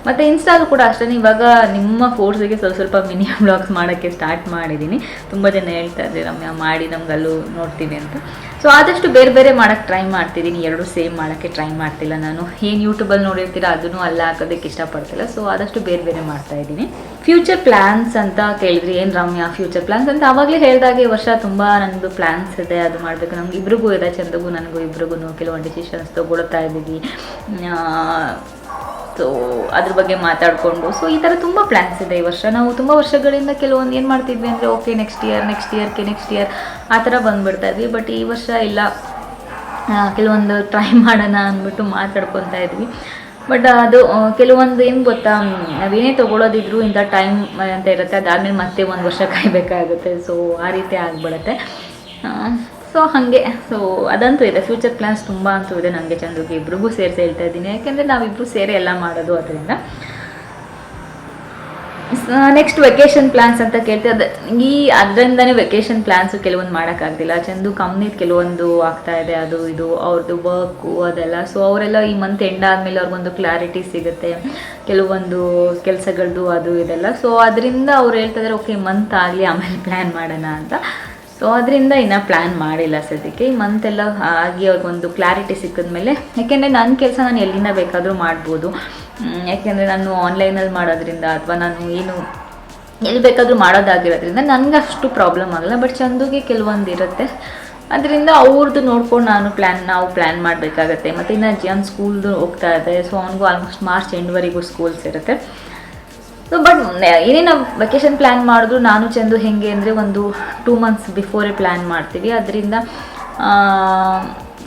ಮತ್ತು ಇನ್ಸ್ಟಾಲು ಕೂಡ ಅಷ್ಟೇ, ಇವಾಗ ನಿಮ್ಮ ಫೋರ್ಸಿಗೆ ಸ್ವಲ್ಪ ಮಿನಿ ವ್ಲಾಗ್ಸ್ ಮಾಡೋಕ್ಕೆ ಸ್ಟಾರ್ಟ್ ಮಾಡಿದ್ದೀನಿ. ತುಂಬ ಜನ ಹೇಳ್ತಾ ಇದ್ದಾರೆ ರಮ್ಯಾ ಮಾಡಿ ನಮ್ಗೆ ಅಲ್ಲೂ ನೋಡ್ತೀನಿ ಅಂತ. ಸೊ ಆದಷ್ಟು ಬೇರೆ ಬೇರೆ ಮಾಡೋಕ್ಕೆ ಟ್ರೈ ಮಾಡ್ತಿದ್ದೀನಿ, ಎರಡೂ ಸೇಮ್ ಮಾಡೋಕ್ಕೆ ಟ್ರೈ ಮಾಡ್ತಿಲ್ಲ. ನಾನು ಏನು ಯೂಟ್ಯೂಬಲ್ಲಿ ನೋಡಿರ್ತೀರ ಅದನ್ನು ಅಲ್ಲ ಹಾಕೋದಕ್ಕೆ ಇಷ್ಟಪಡ್ತಿಲ್ಲ. ಸೊ ಆದಷ್ಟು ಬೇರೆ ಬೇರೆ ಮಾಡ್ತಾಯಿದ್ದೀನಿ. ಫ್ಯೂಚರ್ ಪ್ಲ್ಯಾನ್ಸ್ ಅಂತ ಕೇಳಿದ್ರಿ, ಏನು ರಮ್ಯಾ ಫ್ಯೂಚರ್ ಪ್ಲ್ಯಾನ್ಸ್ ಅಂತ. ಆವಾಗಲೇ ಹೇಳಿದಾಗೆ ವರ್ಷ ತುಂಬ ನನ್ನದು ಪ್ಲ್ಯಾನ್ಸ್ ಇದೆ, ಅದು ಮಾಡಬೇಕು. ನಮ್ಗೆ ಇಬ್ರಿಗೂ ಇದೆ, ಚಂದಗೂ ನನಗೂ ಇಬ್ರಿಗೂ ಕೆಲವೊಂದು ಡಿಸಿಷನ್ಸ್ ತೊಗೊಳ್ತಾ ಇದ್ದೀವಿ. ಸೊ ಅದ್ರ ಬಗ್ಗೆ ಮಾತಾಡಿಕೊಂಡು, ಸೊ ಈ ಥರ ತುಂಬ ಪ್ಲ್ಯಾನ್ಸ್ ಇದೆ ಈ ವರ್ಷ. ನಾವು ತುಂಬ ವರ್ಷಗಳಿಂದ ಕೆಲವೊಂದು ಏನು ಮಾಡ್ತಿದ್ವಿ ಅಂದರೆ ಓಕೆ ನೆಕ್ಸ್ಟ್ ಇಯರ್ ಆ ಥರ ಬಂದುಬಿಡ್ತಾ ಇದ್ವಿ. ಬಟ್ ಈ ವರ್ಷ ಇಲ್ಲ, ಕೆಲವೊಂದು ಟ್ರೈ ಮಾಡೋಣ ಅಂದ್ಬಿಟ್ಟು ಮಾತಾಡ್ಕೊತಾ ಇದ್ವಿ. ಬಟ್ ಅದು ಕೆಲವೊಂದು ಏನು ಗೊತ್ತಾ, ನಾವೇನೇ ತೊಗೊಳೋದಿದ್ರು ಇಂಥ ಟೈಮ್ ಅಂತ ಇರುತ್ತೆ, ಅದಾದಮೇಲೆ ಮತ್ತೆ ಒಂದು ವರ್ಷ ಕಾಯಬೇಕಾಗುತ್ತೆ. ಸೊ ಆ ರೀತಿ ಆಗಿಬಿಡುತ್ತೆ. ಸೊ ಹಾಗೆ, ಸೊ ಅದಂತೂ ಇದೆ. ಫ್ಯೂಚರ್ ಪ್ಲ್ಯಾನ್ಸ್ ತುಂಬ ಅಂತೂ ಇದೆ ನನಗೆ, ಚಂದುಗೆ ಇಬ್ರಿಗೂ ಸೇರಿಸಿ ಹೇಳ್ತಾ ಇದ್ದೀನಿ. ಯಾಕೆಂದರೆ ನಾವಿಬ್ಬರು ಸೇರಿ ಎಲ್ಲ ಮಾಡೋದು. ಅದರಿಂದ ನೆಕ್ಸ್ಟ್ ವೆಕೇಷನ್ ಪ್ಲ್ಯಾನ್ಸ್ ಅಂತ ಕೇಳ್ತೀವಿ. ಅದರಿಂದನೇ ವೆಕೇಷನ್ ಪ್ಲ್ಯಾನ್ಸು ಕೆಲವೊಂದು ಮಾಡೋಕ್ಕಾಗ್ತಿಲ್ಲ. ಚಂದು ಕಂಪ್ನಿದು ಕೆಲವೊಂದು ಆಗ್ತಾಯಿದೆ, ಅದು ಇದು ಅವ್ರದ್ದು ವರ್ಕು ಅದೆಲ್ಲ. ಸೊ ಅವರೆಲ್ಲ ಈ ಮಂತ್ ಎಂಡ್ ಆದಮೇಲೆ ಅವ್ರಿಗೊಂದು ಕ್ಲಾರಿಟಿ ಸಿಗುತ್ತೆ ಕೆಲವೊಂದು ಕೆಲಸಗಳದ್ದು ಅದು ಇದೆಲ್ಲ. ಸೊ ಅದರಿಂದ ಅವ್ರು ಹೇಳ್ತಾಯಿದ್ದಾರೆ ಓಕೆ ಮಂತ್ ಆಗಲಿ ಆಮೇಲೆ ಪ್ಲ್ಯಾನ್ ಮಾಡೋಣ ಅಂತ. ಸೊ ಅದರಿಂದ ಇನ್ನೂ ಪ್ಲ್ಯಾನ್ ಮಾಡಿಲ್ಲ ಸದ್ಯಕ್ಕೆ. ಈ ಮಂತೆಲ್ಲ ಆಗಿ ಅವ್ರಿಗೊಂದು ಕ್ಲಾರಿಟಿ ಸಿಕ್ಕಿದ್ಮೇಲೆ, ಯಾಕೆಂದರೆ ನನ್ನ ಕೆಲಸ ನಾನು ಎಲ್ಲಿಂದ ಬೇಕಾದರೂ ಮಾಡ್ಬೋದು. ಯಾಕೆಂದರೆ ನಾನು ಆನ್ಲೈನಲ್ಲಿ ಮಾಡೋದ್ರಿಂದ ಅಥವಾ ನಾನು ಏನು ಎಲ್ಲಿ ಬೇಕಾದರೂ ಮಾಡೋದಾಗಿರೋದ್ರಿಂದ ನನಗೆ ಅಷ್ಟು ಪ್ರಾಬ್ಲಮ್ ಆಗಲ್ಲ. ಬಟ್ ಚಂದುಗೆ ಕೆಲವೊಂದು ಇರುತ್ತೆ, ಅದರಿಂದ ಅವ್ರದ್ದು ನೋಡ್ಕೊಂಡು ನಾವು ಪ್ಲ್ಯಾನ್ ಮಾಡಬೇಕಾಗತ್ತೆ. ಮತ್ತು ಇನ್ನು ಜಿಯನ್ ಸ್ಕೂಲ್ದು ಹೋಗ್ತಾ ಇದೆ. ಸೊ ಅವನಿಗೂ ಆಲ್ಮೋಸ್ಟ್ ಮಾರ್ಚ್ ಎಂಡ್ವರೆಗೂ ಸ್ಕೂಲ್ಸ್ ಇರುತ್ತೆ. ಸೊ ಬಟ್ ಏನೇ ನಾವು ವೆಕೇಷನ್ ಪ್ಲ್ಯಾನ್ ಮಾಡಿದ್ರು ನಾನು ಚಂದು ಹೆಂಗೆ ಅಂದರೆ ಒಂದು 2 months ಬಿಫೋರೇ ಪ್ಲ್ಯಾನ್ ಮಾಡ್ತೀವಿ. ಅದರಿಂದ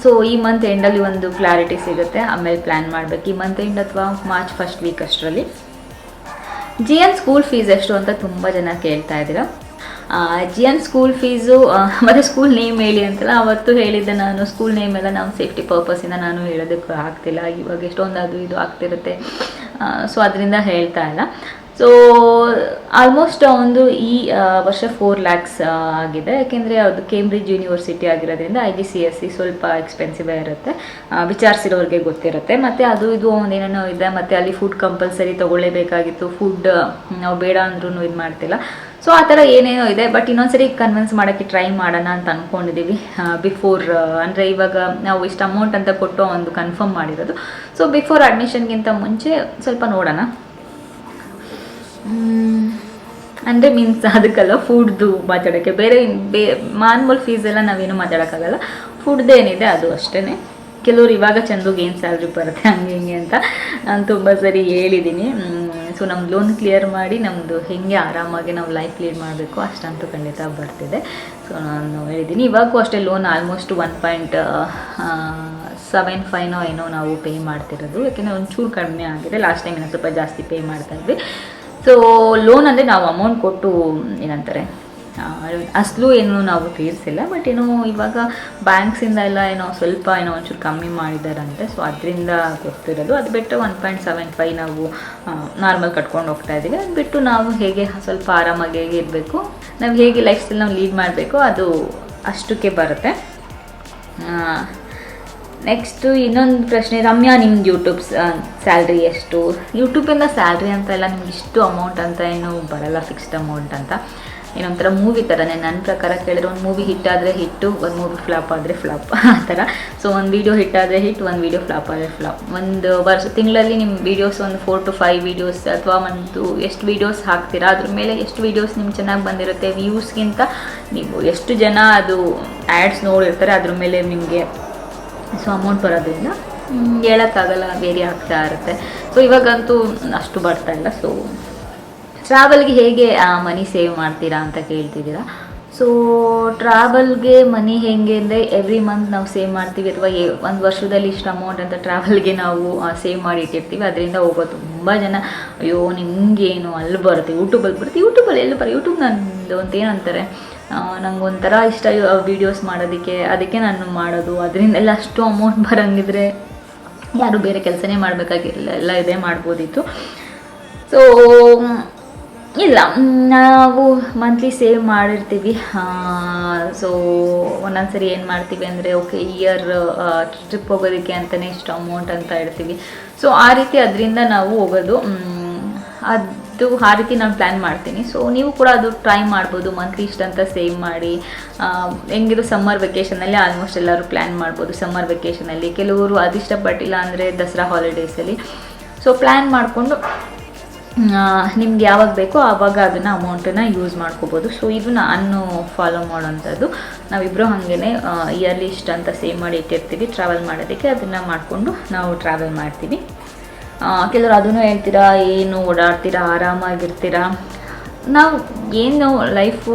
ಸೊ ಈ ಮಂತ್ ಎಂಡಲ್ಲಿ ಒಂದು ಕ್ಲಾರಿಟಿ ಸಿಗುತ್ತೆ, ಆಮೇಲೆ ಪ್ಲ್ಯಾನ್ ಮಾಡಬೇಕು. ಈ ಮಂತ್ ಎಂಡ್ ಅಥವಾ ಮಾರ್ಚ್ ಫಸ್ಟ್ ವೀಕ್ ಅಷ್ಟರಲ್ಲಿ. ಜಿಯನ್ ಸ್ಕೂಲ್ ಫೀಸ್ ಎಷ್ಟು ಅಂತ ತುಂಬ ಜನ ಕೇಳ್ತಾ ಇದ್ದೀರಾ. ಜಿಯನ್ ಸ್ಕೂಲ್ ಫೀಸು ಮತ್ತು ಸ್ಕೂಲ್ ನೇಮ್ ಹೇಳಿ ಅಂತಲ್ಲ, ಅವತ್ತು ಹೇಳಿದ್ದೆ ನಾನು. ಸ್ಕೂಲ್ ನೇಮ್ ಎಲ್ಲ ನಾವು ಸೇಫ್ಟಿ ಪರ್ಪಸ್ಸಿಂದ ನಾನು ಹೇಳೋದಕ್ಕೆ ಆಗ್ತಿಲ್ಲ. ಇವಾಗ ಎಷ್ಟೊಂದು ಅದು ಇದು ಆಗ್ತಿರುತ್ತೆ. ಸೊ ಅದರಿಂದ ಹೇಳ್ತಾ ಇಲ್ಲ. ಸೊ ಆಲ್ಮೋಸ್ಟ್ ಒಂದು ಈ ವರ್ಷ 4 lakhs ಆಗಿದೆ. ಯಾಕೆಂದರೆ ಅದು ಕೇಂಬ್ರಿಡ್ಜ್ ಯೂನಿವರ್ಸಿಟಿ ಆಗಿರೋದ್ರಿಂದ IGCSE ಸ್ವಲ್ಪ ಎಕ್ಸ್ಪೆನ್ಸಿವೇ ಇರುತ್ತೆ, ವಿಚಾರಿಸಿರೋರಿಗೆ ಗೊತ್ತಿರುತ್ತೆ. ಮತ್ತು ಅದು ಇದು ಒಂದೇನೇನೋ ಇದೆ. ಮತ್ತು ಅಲ್ಲಿ ಫುಡ್ ಕಂಪಲ್ಸರಿ ತೊಗೊಳ್ಳೇಬೇಕಾಗಿತ್ತು, ಫುಡ್ ನಾವು ಬೇಡ ಅಂದ್ರೂ ಇದು ಮಾಡ್ತಿಲ್ಲ. ಸೊ ಆ ಥರ ಏನೇನೋ ಇದೆ. ಬಟ್ ಇನ್ನೊಂದ್ಸರಿ ಕನ್ವಿನ್ಸ್ ಮಾಡೋಕ್ಕೆ ಟ್ರೈ ಮಾಡೋಣ ಅಂತ ಅಂದ್ಕೊಂಡಿದ್ದೀವಿ. ಬಿಫೋರ್ ಅಂದರೆ ಇವಾಗ ನಾವು ಇಷ್ಟು ಅಮೌಂಟ್ ಅಂತ ಕೊಟ್ಟು ಒಂದು ಕನ್ಫರ್ಮ್ ಮಾಡಿರೋದು. ಸೊ ಬಿಫೋರ್ ಅಡ್ಮಿಷನ್ಗಿಂತ ಮುಂಚೆ ಸ್ವಲ್ಪ ನೋಡೋಣ. ಅಂದರೆ ಮೀನ್ಸ್ ಅದಕ್ಕೆಲ್ಲ ಫುಡ್ದು ಮಾತಾಡೋಕ್ಕೆ ಬೇರೆ ಮಾನ್ಮೂಲ್ ಫೀಸ್ ಎಲ್ಲ ನಾವೇನು ಮಾತಾಡೋಕ್ಕಾಗಲ್ಲ. ಫುಡ್ದೇನಿದೆ ಅದು ಅಷ್ಟೇ. ಕೆಲವ್ರು ಇವಾಗ ಚಂದುಗೆ ಏನು ಸ್ಯಾಲ್ರಿ ಬರುತ್ತೆ ಹಂಗೆ ಹಿಂಗೆ ಅಂತ ನಾನು ತುಂಬ ಸರಿ ಹೇಳಿದ್ದೀನಿ. ಸೊ ನಮ್ದು ಲೋನ್ ಕ್ಲಿಯರ್ ಮಾಡಿ ನಮ್ಮದು ಹೇಗೆ ಆರಾಮಾಗಿ ನಾವು ಲೈಫ್ ಲೀಡ್ ಮಾಡಬೇಕು ಅಷ್ಟಂತೂ ಖಂಡಿತ ಬರ್ತಿದೆ. ಸೊ ನಾನು ಹೇಳಿದ್ದೀನಿ ಇವಾಗೂ ಅಷ್ಟೇ ಲೋನ್ ಆಲ್ಮೋಸ್ಟ್ 1.75 ಏನೋ ನಾವು ಪೇ ಮಾಡ್ತಿರೋದು, ಯಾಕೆಂದರೆ ಒಂಚೂರು ಕಡಿಮೆ ಆಗಿದೆ. ಲಾಸ್ಟ್ ಟೈಮ್ ಏನೋ ಸ್ವಲ್ಪ ಜಾಸ್ತಿ ಪೇ ಮಾಡ್ತಾಯಿದ್ವಿ. ಸೊ ಲೋನ್ ಅಂದರೆ ನಾವು ಅಮೌಂಟ್ ಕೊಟ್ಟು ಏನಂತಾರೆ ಅಸಲು ಏನು ನಾವು ತೀರಿಸಿಲ್ಲ, ಬಟ್ ಏನೋ ಇವಾಗ ಬ್ಯಾಂಕ್ಸಿಂದ ಎಲ್ಲ ಏನೋ ಸ್ವಲ್ಪ ಏನೋ ಒಂಚೂರು ಕಮ್ಮಿ ಮಾಡಿದಾರಂತೆ. ಸೊ ಅದರಿಂದ ಕೊಡ್ತಿರೋದು. ಅದು ಬಿಟ್ಟು 1.75 ನಾವು ನಾರ್ಮಲ್ ಕಟ್ಕೊಂಡು ಹೋಗ್ತಾ ಇದ್ದೀವಿ. ಅದು ಬಿಟ್ಟು ನಾವು ಹೇಗೆ ಸ್ವಲ್ಪ ಆರಾಮಾಗಿ ಹೇಗೆ ಇರಬೇಕು, ನಾವು ಹೇಗೆ ಲೈಫ್ ಸ್ಟೈಲ್ ನಾವು ಲೀಡ್ ಮಾಡಬೇಕು ಅದು ಅಷ್ಟಕ್ಕೆ ಬರುತ್ತೆ. ನೆಕ್ಸ್ಟು ಇನ್ನೊಂದು ಪ್ರಶ್ನೆ, ರಮ್ಯಾ ನಿಮ್ದು ಯೂಟ್ಯೂಬ್ ಸ್ಯಾಲ್ರಿ ಎಷ್ಟು? ಯೂಟ್ಯೂಬಿಂದ ಸ್ಯಾಲ್ರಿ ಅಂತ ಎಲ್ಲ ನಿಮ್ಗೆ ಇಷ್ಟು ಅಮೌಂಟ್ ಅಂತ ಏನು ಬರಲ್ಲ, ಫಿಕ್ಸ್ಡ್ ಅಮೌಂಟ್ ಅಂತ. ಏನೊಂಥರ ಮೂವಿ ಥರನೇ ನನ್ನ ಪ್ರಕಾರ ಕೇಳಿದ್ರೆ, ಒಂದು ಮೂವಿ ಹಿಟ್ ಆದರೆ ಹಿಟ್ಟು, ಒಂದು ಮೂವಿ ಫ್ಲಾಪ್ ಆದರೆ ಫ್ಲಾಪ್ ಆ ಥರ. ಸೊ ಒಂದು ವೀಡಿಯೋ ಹಿಟ್ ಆದರೆ ಹಿಟ್, ಒಂದು ವೀಡಿಯೋ ಫ್ಲಾಪ್ ಆದರೆ ಫ್ಲಾಪ್. ಒಂದು ತಿಂಗಳಲ್ಲಿ ನಿಮ್ಮ ವೀಡಿಯೋಸ್ ಒಂದು 4 to 5 ವೀಡಿಯೋಸ್ ಅಥವಾ ಒಂದು ಎಷ್ಟು ವೀಡಿಯೋಸ್ ಹಾಕ್ತೀರಾ ಅದ್ರ ಮೇಲೆ ಎಷ್ಟು ವೀಡಿಯೋಸ್ ನಿಮ್ಗೆ ಚೆನ್ನಾಗಿ ಬಂದಿರುತ್ತೆ. ವ್ಯೂಸ್ಗಿಂತ ನೀವು ಎಷ್ಟು ಜನ ಅದು ಆ್ಯಡ್ಸ್ ನೋಡಿರ್ತಾರೆ ಅದ್ರ ಮೇಲೆ ನಿಮಗೆ ಸೊ ಅಮೌಂಟ್ ಬರೋದ್ರಿಂದ ಹೇಳೋಕ್ಕಾಗಲ್ಲ, ವೇರಿ ಆಗ್ತಾ ಇರುತ್ತೆ. ಸೊ ಇವಾಗಂತೂ ಅಷ್ಟು ಬರ್ತಾ ಇಲ್ಲ. ಸೊ ಟ್ರಾವೆಲ್ಗೆ ಹೇಗೆ ಮನಿ ಸೇವ್ ಮಾಡ್ತೀರಾ ಅಂತ ಕೇಳ್ತಿದ್ದೀರಾ. ಸೊ ಟ್ರಾವೆಲ್ಗೆ ಮನಿ ಹೇಗೆ ಅಂದರೆ ಎವ್ರಿ ಮಂತ್ ನಾವು ಸೇವ್ ಮಾಡ್ತೀವಿ, ಅಥವಾ ಒಂದು ವರ್ಷದಲ್ಲಿ ಇಷ್ಟು ಅಮೌಂಟ್ ಅಂತ ಟ್ರಾವೆಲ್ಗೆ ನಾವು ಸೇವ್ ಮಾಡಿ ಇಟ್ಟಿರ್ತೀವಿ. ಅದರಿಂದ ಹೋಗೋ ತುಂಬ ಜನ ಅಯ್ಯೋ ನಿಮಗೇನು ಅಲ್ಲಿ ಬರುತ್ತೆ, ಯೂಟ್ಯೂಬಲ್ಲಿ ಬರುತ್ತೆ, ಯೂಟ್ಯೂಬಲ್ಲಿ ಎಲ್ಲಿ ಬರುತ್ತೆ, ಯೂಟ್ಯೂಬ್ ನಂದು ಅಂತ ಏನಂತಾರೆ, ನಂಗೊಂಥರ ಇಷ್ಟ ವೀಡಿಯೋಸ್ ಮಾಡೋದಕ್ಕೆ, ಅದಕ್ಕೆ ನಾನು ಮಾಡೋದು. ಅದರಿಂದೆಲ್ಲ ಅಷ್ಟು ಅಮೌಂಟ್ ಬರೋಂಗಿದ್ರೆ ಯಾರು ಬೇರೆ ಕೆಲಸನೇ ಮಾಡಬೇಕಾಗಿಲ್ಲ, ಎಲ್ಲ ಇದೇ ಮಾಡ್ಬೋದಿತ್ತು. ಸೊ ಇಲ್ಲ, ನಾವು ಮಂತ್ಲಿ ಸೇವ್ ಮಾಡಿರ್ತೀವಿ. ಸೊ ಒಂದೊಂದು ಸರಿ ಏನು ಮಾಡ್ತೀವಿ ಅಂದರೆ, ಓಕೆ ಇಯರ್ ಟ್ರಿಪ್ ಹೋಗೋದಕ್ಕೆ ಅಂತಲೇ ಇಷ್ಟು ಅಮೌಂಟ್ ಅಂತ ಇಡ್ತೀವಿ. ಸೊ ಆ ರೀತಿ ಅದರಿಂದ ನಾವು ಹೋಗೋದು, ಅದು ಆ ರೀತಿ ನಾನು ಪ್ಲ್ಯಾನ್ ಮಾಡ್ತೀನಿ. ಸೊ ನೀವು ಕೂಡ ಅದು ಟ್ರೈ ಮಾಡ್ಬೋದು, ಮಂತ್ಲಿ ಇಷ್ಟಂತ ಸೇವ್ ಮಾಡಿ. ಹೆಂಗಿದ್ರು ಸಮ್ಮರ್ ವೆಕೇಷನಲ್ಲಿ ಆಲ್ಮೋಸ್ಟ್ ಎಲ್ಲರೂ ಪ್ಲ್ಯಾನ್ ಮಾಡ್ಬೋದು. ಸಮ್ಮರ್ ವೆಕೇಷನಲ್ಲಿ ಕೆಲವರು ಅದು ಇಷ್ಟಪಟ್ಟಿಲ್ಲ ಅಂದರೆ ದಸರಾ ಹಾಲಿಡೇಸಲ್ಲಿ. ಸೊ ಪ್ಲ್ಯಾನ್ ಮಾಡಿಕೊಂಡು ನಿಮ್ಗೆ ಯಾವಾಗ ಬೇಕೋ ಆವಾಗ ಅದನ್ನು ಅಮೌಂಟನ್ನು ಯೂಸ್ ಮಾಡ್ಕೋಬೋದು. ಸೊ ಇದು ನಾನು ಫಾಲೋ ಮಾಡೋವಂಥದ್ದು. ನಾವಿಬ್ಬರು ಹಾಗೇ ಇಯರ್ಲಿ ಇಷ್ಟಂತ ಸೇವ್ ಮಾಡಿ ಇಟ್ಟಿರ್ತೀವಿ ಟ್ರಾವೆಲ್ ಮಾಡೋದಕ್ಕೆ. ಅದನ್ನು ಮಾಡಿಕೊಂಡು ನಾವು ಟ್ರಾವೆಲ್ ಮಾಡ್ತೀವಿ. ಕೆಲವರು ಅದನ್ನು ಹೇಳ್ತೀರಾ, ಏನು ಓಡಾಡ್ತೀರಾ, ಆರಾಮಾಗಿರ್ತೀರಾ. ನಾವು ಏನು ಲೈಫು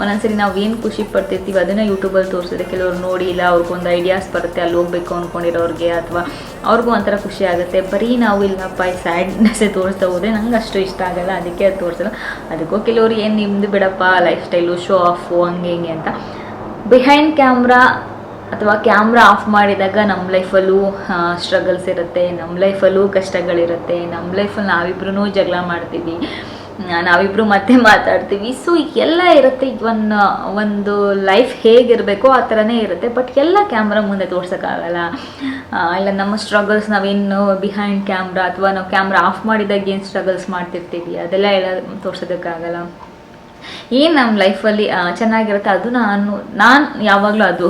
ಒಂದೊಂದ್ಸರಿ ನಾವು ಏನು ಖುಷಿ ಪಡ್ತಿರ್ತೀವಿ ಅದನ್ನು ಯೂಟ್ಯೂಬಲ್ಲಿ ತೋರಿಸಿದ್ರೆ ಕೆಲವ್ರು ನೋಡಿ, ಇಲ್ಲ ಅವ್ರಿಗೊಂದು ಐಡಿಯಾಸ್ ಬರುತ್ತೆ ಅಲ್ಲಿ ಹೋಗ್ಬೇಕು ಅಂದ್ಕೊಂಡಿರೋರಿಗೆ, ಅಥವಾ ಅವ್ರಿಗೂ ಒಂಥರ ಖುಷಿ ಆಗುತ್ತೆ. ಬರೀ ನಾವು ಇಲ್ಲಪ್ಪ ಈ ಸ್ಯಾಡ್ನೆಸ್ಸೇ ತೋರಿಸ್ತಾ ಹೋದರೆ ನಂಗೆ ಅಷ್ಟು ಇಷ್ಟ ಆಗಲ್ಲ, ಅದಕ್ಕೆ ಅದು ತೋರಿಸಲ್ಲ. ಅದಕ್ಕೂ ಕೆಲವರು ಏನು ನಿಮ್ಮದು ಬಿಡಪ್ಪ ಲೈಫ್ ಸ್ಟೈಲು, ಶೋ ಆಫು ಹಂಗೆ ಹಿಂಗೆ ಅಂತ. ಬಿಹೈಂಡ್ ಕ್ಯಾಮ್ರಾ ಅಥವಾ ಕ್ಯಾಮ್ರಾ ಆಫ್ ಮಾಡಿದಾಗ ನಮ್ಮ ಲೈಫಲ್ಲೂ ಸ್ಟ್ರಗಲ್ಸ್ ಇರುತ್ತೆ, ನಮ್ಮ ಲೈಫಲ್ಲೂ ಕಷ್ಟಗಳಿರುತ್ತೆ, ನಮ್ಮ ಲೈಫಲ್ಲಿ ನಾವಿಬ್ರೂ ಜಗಳ ಮಾಡ್ತೀವಿ, ನಾವಿಬ್ಬರು ಮತ್ತೆ ಮಾತಾಡ್ತೀವಿ. ಸೊ ಎಲ್ಲ ಇರುತ್ತೆ. ಒಂದು ಲೈಫ್ ಹೇಗಿರಬೇಕೋ ಆ ಥರನೇ ಇರುತ್ತೆ. ಬಟ್ ಎಲ್ಲ ಕ್ಯಾಮ್ರಾ ಮುಂದೆ ತೋರ್ಸೋಕ್ಕಾಗಲ್ಲ. ಇಲ್ಲ ನಮ್ಮ ಸ್ಟ್ರಗಲ್ಸ್ ನಾವೇನು ಬಿಹೈಂಡ್ ಕ್ಯಾಮ್ರಾ ಅಥವಾ ನಾವು ಕ್ಯಾಮ್ರಾ ಆಫ್ ಮಾಡಿದಾಗ ಏನು ಸ್ಟ್ರಗಲ್ಸ್ ಮಾಡ್ತಿರ್ತೀವಿ ಅದೆಲ್ಲ ಎಲ್ಲ ತೋರ್ಸೋದಕ್ಕಾಗಲ್ಲ. ಏನು ನಮ್ಮ ಲೈಫಲ್ಲಿ ಚೆನ್ನಾಗಿರುತ್ತೆ ಅದು ನಾನು ಯಾವಾಗಲೂ ಅದು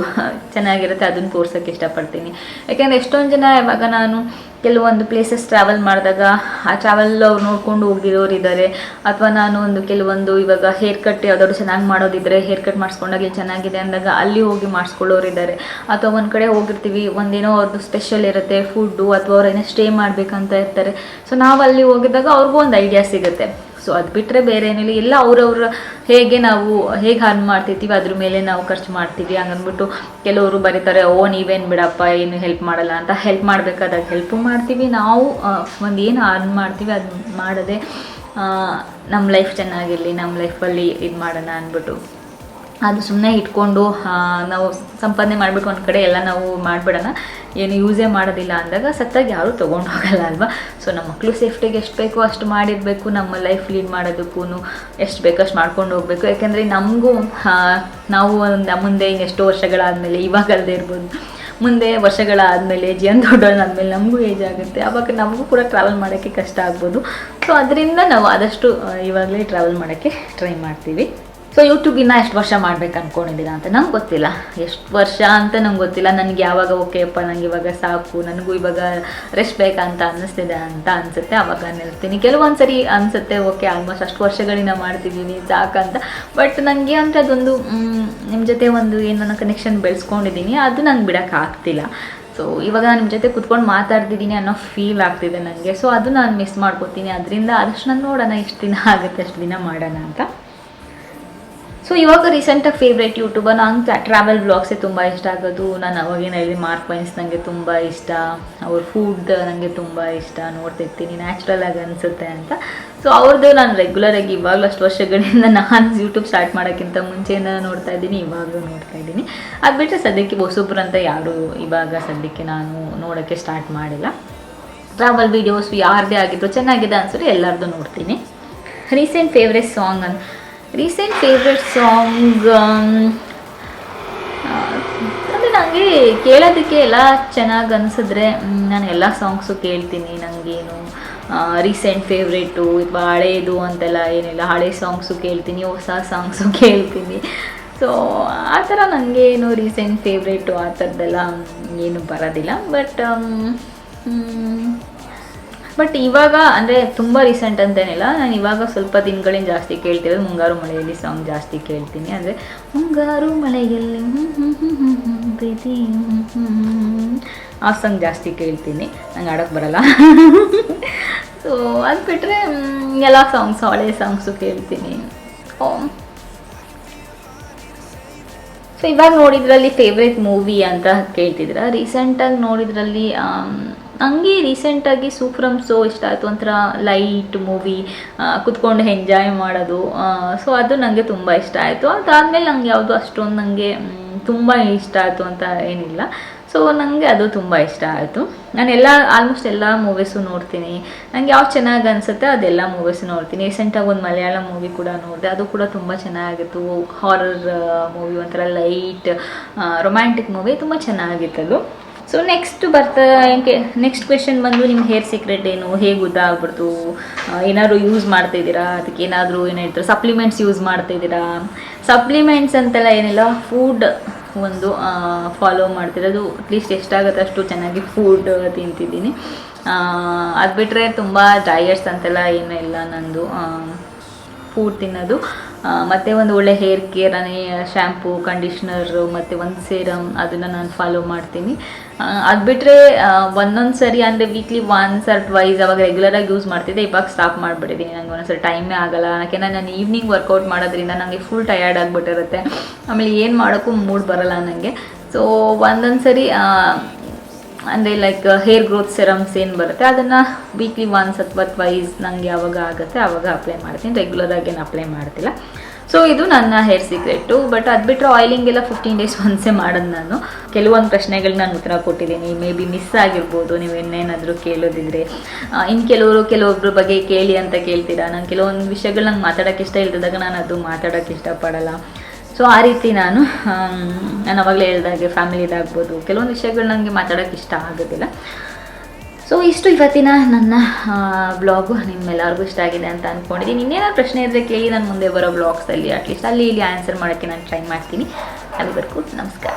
ಚೆನ್ನಾಗಿರುತ್ತೆ ಅದನ್ನು ತೋರ್ಸೋಕ್ಕೆ ಇಷ್ಟಪಡ್ತೀನಿ. ಯಾಕೆಂದರೆ ಎಷ್ಟೊಂದು ಜನ ಇವಾಗ ನಾನು ಕೆಲವೊಂದು ಪ್ಲೇಸಸ್ ಟ್ರಾವೆಲ್ ಮಾಡಿದಾಗ ಆ ಟ್ರಾವೆಲ್ ಅವ್ರು ನೋಡ್ಕೊಂಡು ಹೋಗಿರೋರು ಇದ್ದಾರೆ. ಅಥವಾ ನಾನು ಒಂದು ಕೆಲವೊಂದು ಇವಾಗ ಹೇರ್ ಕಟ್ ಯಾವುದಾದ್ರು ಚೆನ್ನಾಗಿ ಮಾಡೋದಿದ್ದರೆ ಹೇರ್ ಕಟ್ ಮಾಡಿಸ್ಕೊಂಡಾಗ ಚೆನ್ನಾಗಿದೆ ಅಂದಾಗ ಅಲ್ಲಿ ಹೋಗಿ ಮಾಡಿಸ್ಕೊಳ್ಳೋರು ಇದ್ದಾರೆ. ಅಥವಾ ಒಂದು ಕಡೆ ಹೋಗಿರ್ತೀವಿ, ಒಂದೇನೋ ಅವ್ರದ್ದು ಸ್ಪೆಷಲ್ ಇರುತ್ತೆ ಫುಡ್ಡು, ಅಥವಾ ಅವ್ರು ಏನೋ ಸ್ಟೇ ಮಾಡಬೇಕಂತ ಇರ್ತಾರೆ. ಸೊ ನಾವು ಅಲ್ಲಿ ಹೋಗಿದಾಗ ಅವ್ರಿಗೂ ಒಂದು ಐಡಿಯಾ ಸಿಗುತ್ತೆ. ಸೊ ಅದು ಬಿಟ್ಟರೆ ಬೇರೆ ಏನಿಲ್ಲ. ಎಲ್ಲ ಅವ್ರವ್ರ ಹೇಗೆ ಅರ್ನ್ ಮಾಡ್ತಿರ್ತೀವಿ ಅದ್ರ ಮೇಲೆ ನಾವು ಖರ್ಚು ಮಾಡ್ತೀವಿ. ಹಂಗಂದ್ಬಿಟ್ಟು ಕೆಲವರು ಬರೀತಾರೆ, ಓ ನೀವೇನು ಬಿಡಪ್ಪ ಏನು ಹೆಲ್ಪ್ ಮಾಡಲ್ಲ ಅಂತ. ಹೆಲ್ಪ್ ಮಾಡಬೇಕಾದಾಗ ಹೆಲ್ಪು ಮಾಡ್ತೀವಿ. ನಾವು ಒಂದು ಏನು ಅರ್ನ್ ಮಾಡ್ತೀವಿ ಅದು ಮಾಡದೆ ನಮ್ಮ ಲೈಫ್ ಚೆನ್ನಾಗಿರಲಿ, ನಮ್ಮ ಲೈಫಲ್ಲಿ ಇದು ಮಾಡೋಣ ಅಂದ್ಬಿಟ್ಟು ಅದು ಸುಮ್ಮನೆ ಇಟ್ಕೊಂಡು ನಾವು ಸಂಪಾದನೆ ಮಾಡಬೇಕು ಒಂದು ಕಡೆ ಎಲ್ಲ ನಾವು ಮಾಡಿಬಿಡೋಣ, ಏನು ಯೂಸೇ ಮಾಡೋದಿಲ್ಲ ಅಂದಾಗ ಸತ್ತಾಗಿ ಯಾರೂ ತೊಗೊಂಡು ಹೋಗಲ್ಲ ಅಲ್ವಾ. ಸೊ ನಮ್ಮ ಮಕ್ಕಳು ಸೇಫ್ಟಿಗೆ ಎಷ್ಟು ಬೇಕೋ ಅಷ್ಟು ಮಾಡಿರಬೇಕು. ನಮ್ಮ ಲೈಫ್ ಲೀಡ್ ಮಾಡೋದಕ್ಕೂ ಎಷ್ಟು ಬೇಕೋ ಅಷ್ಟು ಮಾಡ್ಕೊಂಡು ಹೋಗಬೇಕು. ಯಾಕೆಂದರೆ ನಮಗೂ ನಾವು ಮುಂದೆ ಎಷ್ಟೋ ವರ್ಷಗಳಾದಮೇಲೆ, ಇವಾಗಲ್ಲದೆ ಇರ್ಬೋದು, ಮುಂದೆ ವರ್ಷಗಳಾದಮೇಲೆ ಜೀವನ ದೊಡ್ಡವನಾದ್ಮೇಲೆ ನಮಗೂ ಏಜ್ ಆಗುತ್ತೆ. ಆವಾಗ ನಮಗೂ ಕೂಡ ಟ್ರಾವೆಲ್ ಮಾಡೋಕ್ಕೆ ಕಷ್ಟ ಆಗ್ಬೋದು. ಸೊ ಅದರಿಂದ ನಾವು ಆದಷ್ಟು ಇವಾಗಲೇ ಟ್ರಾವೆಲ್ ಮಾಡೋಕ್ಕೆ ಟ್ರೈ ಮಾಡ್ತೀವಿ. ಸೊ ಯೂಟ್ಯೂಬಿನ ಎಷ್ಟು ವರ್ಷ ಮಾಡ್ಬೇಕು ಅಂದ್ಕೊಂಡಿದ್ದೀರಾ ಅಂತ ನಂಗೆ ಗೊತ್ತಿಲ್ಲ. ಎಷ್ಟು ವರ್ಷ ಅಂತ ನಂಗೆ ಗೊತ್ತಿಲ್ಲ. ನನಗೆ ಯಾವಾಗ ಓಕೆಪ್ಪ ನಂಗೆ ಇವಾಗ ಸಾಕು, ನನಗೂ ಇವಾಗ ರೆಸ್ಟ್ ಬೇಕಂತ ಅನ್ನಿಸ್ತಿದೆ ಅಂತ ಅನಿಸುತ್ತೆ, ಆವಾಗ ನಿಲ್ತೀನಿ. ಕೆಲವೊಂದು ಸರಿ ಅನಿಸುತ್ತೆ ಓಕೆ ಆಲ್ಮೋಸ್ಟ್ ಅಷ್ಟು ವರ್ಷಗಳಿಂದ ಮಾಡ್ತಿದ್ದೀನಿ ಸಾಕಂತ. ಬಟ್ ನನಗೆ ಅಂತ ಅದೊಂದು ನಿಮ್ಮ ಜೊತೆ ಒಂದು ಏನೋ ಕನೆಕ್ಷನ್ ಬೆಳೆಸ್ಕೊಂಡಿದ್ದೀನಿ, ಅದು ನಂಗೆ ಬಿಡೋಕ್ಕಾಗ್ತಿಲ್ಲ. ಸೊ ಇವಾಗ ನಾನು ನಿಮ್ಮ ಜೊತೆ ಕುತ್ಕೊಂಡು ಮಾತಾಡ್ತಿದ್ದೀನಿ ಅನ್ನೋ ಫೀಲ್ ಆಗ್ತಿದೆ ನನಗೆ. ಸೊ ಅದು ನಾನು ಮಿಸ್ ಮಾಡ್ಕೊತೀನಿ. ಅದರಿಂದ ಆದಷ್ಟು ನಾನು ನೋಡೋಣ ಎಷ್ಟು ದಿನ ಆಗುತ್ತೆ ಅಷ್ಟು ದಿನ ಮಾಡೋಣ ಅಂತ. ಸೊ ಇವಾಗ ರೀಸೆಂಟಾಗಿ ಫೇವ್ರೇಟ್ ಯೂಟ್ಯೂಬರ್ ನಂಗೆ ಟ್ರಾವೆಲ್ ವ್ಲಾಗ್ಸೇ ತುಂಬ ಇಷ್ಟ ಆಗೋದು. ನಾನು ಅವಾಗೇನು ಹೇಳಿ ಮಾರ್ಕ್ ವೈನ್ಸ್ ನನಗೆ ತುಂಬ ಇಷ್ಟ, ಅವ್ರ ಫುಡ್ ನನಗೆ ತುಂಬ ಇಷ್ಟ, ನೋಡ್ತಿರ್ತೀನಿ ನ್ಯಾಚುರಲ್ ಆಗಿ ಅನಿಸುತ್ತೆ ಅಂತ. ಸೊ ಅವ್ರದ್ದು ನಾನು ರೆಗ್ಯುಲರಾಗಿ ಇವಾಗಲೂ ಅಷ್ಟು ವರ್ಷಗಳಿಂದ ನಾನು ಯೂಟ್ಯೂಬ್ ಸ್ಟಾರ್ಟ್ ಮಾಡೋಕ್ಕಿಂತ ಮುಂಚೆಯಿಂದ ನೋಡ್ತಾ ಇದ್ದೀನಿ, ಇವಾಗಲೂ ನೋಡ್ತಾ ಇದ್ದೀನಿ. ಅದು ಬಿಟ್ಟರೆ ಸದ್ಯಕ್ಕೆ ಹೊಸಬ್ರು ಅಂತ ಯಾರು ಇವಾಗ ಸದ್ಯಕ್ಕೆ ನಾನು ನೋಡೋಕ್ಕೆ ಸ್ಟಾರ್ಟ್ ಮಾಡಿಲ್ಲ. ಟ್ರಾವೆಲ್ ವೀಡಿಯೋಸ್ ಯಾರದೇ ಆಗಿತ್ತು ಚೆನ್ನಾಗಿದೆ ಅನ್ಸಿದ್ರೆ ಎಲ್ಲರದ್ದು ನೋಡ್ತೀನಿ. ರೀಸೆಂಟ್ ಫೇವ್ರೆಟ್ ಸಾಂಗ್ ಅಂದರೆ ನನಗೆ ಕೇಳೋದಕ್ಕೆ ಎಲ್ಲ ಚೆನ್ನಾಗಿ ಅನಿಸಿದ್ರೆ ನಾನು ಎಲ್ಲ ಸಾಂಗ್ಸು ಕೇಳ್ತೀನಿ. ನನಗೇನು ರೀಸೆಂಟ್ ಫೇವ್ರೇಟು ಅಥವಾ ಹಳೇದು ಅಂತೆಲ್ಲ ಏನಿಲ್ಲ, ಹಳೆ ಸಾಂಗ್ಸು ಕೇಳ್ತೀನಿ, ಹೊಸ ಸಾಂಗ್ಸು ಕೇಳ್ತೀನಿ. ಸೊ ಆ ಥರ ನನಗೇನು ರೀಸೆಂಟ್ ಫೇವ್ರೇಟು ಆ ಥರದ್ದೆಲ್ಲ ಏನು ಬರೋದಿಲ್ಲ. ಬಟ್ ಇವಾಗ ಅಂದರೆ ತುಂಬ ರೀಸೆಂಟ್ ಅಂತೇನಿಲ್ಲ, ನಾನು ಇವಾಗ ಸ್ವಲ್ಪ ದಿನಗಳಿಂದ ಜಾಸ್ತಿ ಕೇಳ್ತಿರೋದು ಮುಂಗಾರು ಮಳೆಯಲ್ಲಿ ಸಾಂಗ್ ಜಾಸ್ತಿ ಕೇಳ್ತೀನಿ. ಅಂದರೆ ಮುಂಗಾರು ಮಳೆಯಲ್ಲಿ ಪ್ರೀತಿ ಆ ಸಾಂಗ್ ಜಾಸ್ತಿ ಕೇಳ್ತೀನಿ. ನಂಗೆ ಆಡೋಕ್ಕೆ ಬರಲ್ಲ. ಸೊ ಅದು ಬಿಟ್ಟರೆ ಎಲ್ಲ ಸಾಂಗ್ಸ್ ಹಳೆ ಸಾಂಗ್ಸು ಕೇಳ್ತೀನಿ. ಸೊ ಇವಾಗ ನೋಡಿದ್ರಲ್ಲಿ ಫೇವ್ರೇಟ್ ಮೂವಿ ಅಂತ ಕೇಳ್ತಿದ್ದೀರ. ರೀಸೆಂಟಾಗಿ ನೋಡಿದ್ರಲ್ಲಿ ನನಗೆ ರೀಸೆಂಟಾಗಿ ಸೂಫ್ರಮ್ ಸೋ ಇಷ್ಟ ಆಯಿತು. ಒಂಥರ ಲೈಟ್ ಮೂವಿ, ಕುತ್ಕೊಂಡು ಎಂಜಾಯ್ ಮಾಡೋದು. ಸೊ ಅದು ನನಗೆ ತುಂಬ ಇಷ್ಟ ಆಯಿತು. ಅದಾದಮೇಲೆ ನಂಗೆ ಯಾವುದು ಅಷ್ಟೊಂದು ನನಗೆ ತುಂಬ ಇಷ್ಟ ಆಯಿತು ಅಂತ ಏನಿಲ್ಲ. ಸೊ ನನಗೆ ಅದು ತುಂಬ ಇಷ್ಟ ಆಯಿತು. ನಾನು ಆಲ್ಮೋಸ್ಟ್ ಎಲ್ಲ ಮೂವೀಸು ನೋಡ್ತೀನಿ. ನನಗೆ ಯಾವ್ದು ಚೆನ್ನಾಗಿ ಅನಿಸುತ್ತೆ ಅದೆಲ್ಲ ಮೂವೀಸು ನೋಡ್ತೀನಿ. ರೀಸೆಂಟಾಗಿ ಒಂದು ಮಲಯಾಳ ಮೂವಿ ಕೂಡ ನೋಡಿದೆ, ಅದು ಕೂಡ ತುಂಬ ಚೆನ್ನಾಗಿತ್ತು. ಹಾರರ್ ಮೂವಿ, ಒಂಥರ ಲೈಟ್ ರೊಮ್ಯಾಂಟಿಕ್ ಮೂವಿ, ತುಂಬ ಚೆನ್ನಾಗಿತ್ತು ಅದು. ಸೊ ನೆಕ್ಸ್ಟ್ ಕ್ವೆಶನ್ ಬಂದು ನಿಮ್ಮ ಹೇರ್ ಸೀಕ್ರೆಟ್ ಏನು, ಹೇಗೆ ಗೊತ್ತಾಗ್ಬಿಡ್ತು, ಏನಾದರೂ ಯೂಸ್ ಮಾಡ್ತಾಯಿದ್ದೀರಾ, ಅದಕ್ಕೆ ಏನಾದರೂ ಏನಿರ್ತಾರೆ ಸಪ್ಲಿಮೆಂಟ್ಸ್ ಯೂಸ್ ಮಾಡ್ತಾಯಿದ್ದೀರಾ? ಸಪ್ಲಿಮೆಂಟ್ಸ್ ಅಂತೆಲ್ಲ ಏನಿಲ್ಲ, ಫುಡ್ ಒಂದು ಫಾಲೋ ಮಾಡ್ತಿರೋದು. ಅಟ್ಲೀಸ್ಟ್ ಎಷ್ಟಾಗುತ್ತೆ ಅಷ್ಟು ಚೆನ್ನಾಗಿ ಫುಡ್ ತಿಂತಿದ್ದೀನಿ. ಅದು ಬಿಟ್ಟರೆ ತುಂಬ ಡಯಟ್ಸ್ ಅಂತೆಲ್ಲ ಏನೂ ಇಲ್ಲ ನಂದು. ಫುಡ್ ತಿನ್ನೋದು ಮತ್ತು ಒಂದು ಒಳ್ಳೆ ಹೇರ್ ಕೇರ್, ಶ್ಯಾಂಪು, ಕಂಡೀಷ್ನರು ಮತ್ತು ಒಂದು ಸೇರಮ್ ಅದನ್ನು ನಾನು ಫಾಲೋ ಮಾಡ್ತೀನಿ. ಅದು ಬಿಟ್ಟರೆ ಒಂದೊಂದು ಸರಿ ಅಂದರೆ ವೀಕ್ಲಿ ಒನ್ಸ್ ಆರ್ ಟ್ವೈಸ್ ಅವಾಗ ರೆಗ್ಯುಲರಾಗಿ ಯೂಸ್ ಮಾಡ್ತಿದ್ದೆ. ಇವಾಗ ಸ್ಟಾಪ್ ಮಾಡಿಬಿಟ್ಟಿದ್ದೀನಿ. ನನಗೆ ಒಂದೊಂದ್ಸರಿ ಟೈಮೇ ಆಗೋಲ್ಲ. ಯಾಕೆಂದರೆ ನಾನು ಈವ್ನಿಂಗ್ ವರ್ಕೌಟ್ ಮಾಡೋದ್ರಿಂದ ನನಗೆ ಫುಲ್ ಟಯರ್ಡ್ ಆಗಿಬಿಟ್ಟಿರುತ್ತೆ. ಆಮೇಲೆ ಏನು ಮಾಡೋಕ್ಕೂ ಮೂಡ್ ಬರೋಲ್ಲ ನನಗೆ. ಸೊ ಒಂದೊಂದು ಸರಿ ಅಂದರೆ ಲೈಕ್ ಹೇರ್ ಗ್ರೋತ್ ಸೆರಮ್ಸ್ ಏನು ಬರುತ್ತೆ ಅದನ್ನು ವೀಕ್ಲಿ ಒನ್ಸ್ ಅಥವಾ ಟ್ವೈಸ್ ನನಗೆ ಯಾವಾಗ ಆಗುತ್ತೆ ಆವಾಗ ಅಪ್ಲೈ ಮಾಡ್ತೀನಿ. ರೆಗ್ಯುಲರಾಗಿ ಏನು ಅಪ್ಲೈ ಮಾಡ್ತಿಲ್ಲ. ಸೊ ಇದು ನನ್ನ ಹೇರ್ ಸೀಕ್ರೆಟು. ಬಟ್ ಅದು ಬಿಟ್ಟರೆ ಆಯಿಲಿಂಗ್ ಎಲ್ಲ 15 days ಒನ್ಸೇ ಮಾಡೋದು ನಾನು. ಕೆಲವೊಂದು ಪ್ರಶ್ನೆಗಳಿಗೆ ನಾನು ಉತ್ತರ ಕೊಟ್ಟಿದ್ದೀನಿ, ಮೇ ಬಿ ಮಿಸ್ ಆಗಿರ್ಬೋದು, ನೀವು ಇನ್ನೇನಾದರೂ ಕೇಳೋದಿದ್ರೆ. ಇನ್ನು ಕೆಲವೊಬ್ಬರ ಬಗ್ಗೆ ಕೇಳಿ ಅಂತ ಕೇಳ್ತೀರಾ. ನಾನು ಕೆಲವೊಂದು ವಿಷಯಗಳು ನಂಗೆ ಮಾತಾಡೋಕ್ಕೆ ಇಷ್ಟ ಇಲ್ದಿದ್ದಾಗ ನಾನು ಅದು ಮಾತಾಡೋಕ್ಕೆ ಇಷ್ಟಪಡಲ್ಲ. ಸೊ ಆ ರೀತಿ ನಾನು ಅವಾಗಲೇ ಹೇಳಿದಾಗೆ ಫ್ಯಾಮಿಲಿದಾಗ್ಬೋದು ಕೆಲವೊಂದು ವಿಷಯಗಳು ನನಗೆ ಮಾತಾಡೋಕ್ಕೆ ಇಷ್ಟ ಆಗೋದಿಲ್ಲ. ಸೊ ಇಷ್ಟು ಇವತ್ತಿನ ನನ್ನ ವ್ಲಾಗು. ನಿಮ್ಮೆಲ್ಲರಿಗೂ ಇಷ್ಟ ಆಗಿದೆ ಅಂತ ಅಂದ್ಕೊಂಡಿದ್ದೀನಿ. ಇನ್ನೇನಾದ್ರು ಪ್ರಶ್ನೆ ಇದ್ದರೆ ಕೇಳಿ, ನಾನು ಮುಂದೆ ಬರೋ ವ್ಲಾಗ್ಸಲ್ಲಿ ಅಟ್ಲೀಸ್ಟ್ ಅಲ್ಲಿ ಇಲ್ಲಿ ಆನ್ಸರ್ ಮಾಡೋಕ್ಕೆ ನಾನು ಟ್ರೈ ಮಾಡ್ತೀನಿ. ಅಲ್ಲಿವರೆಗೂ ನಮಸ್ಕಾರ.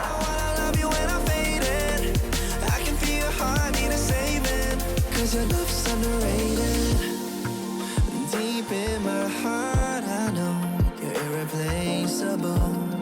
Deep in my heart, I know you're irreplaceable.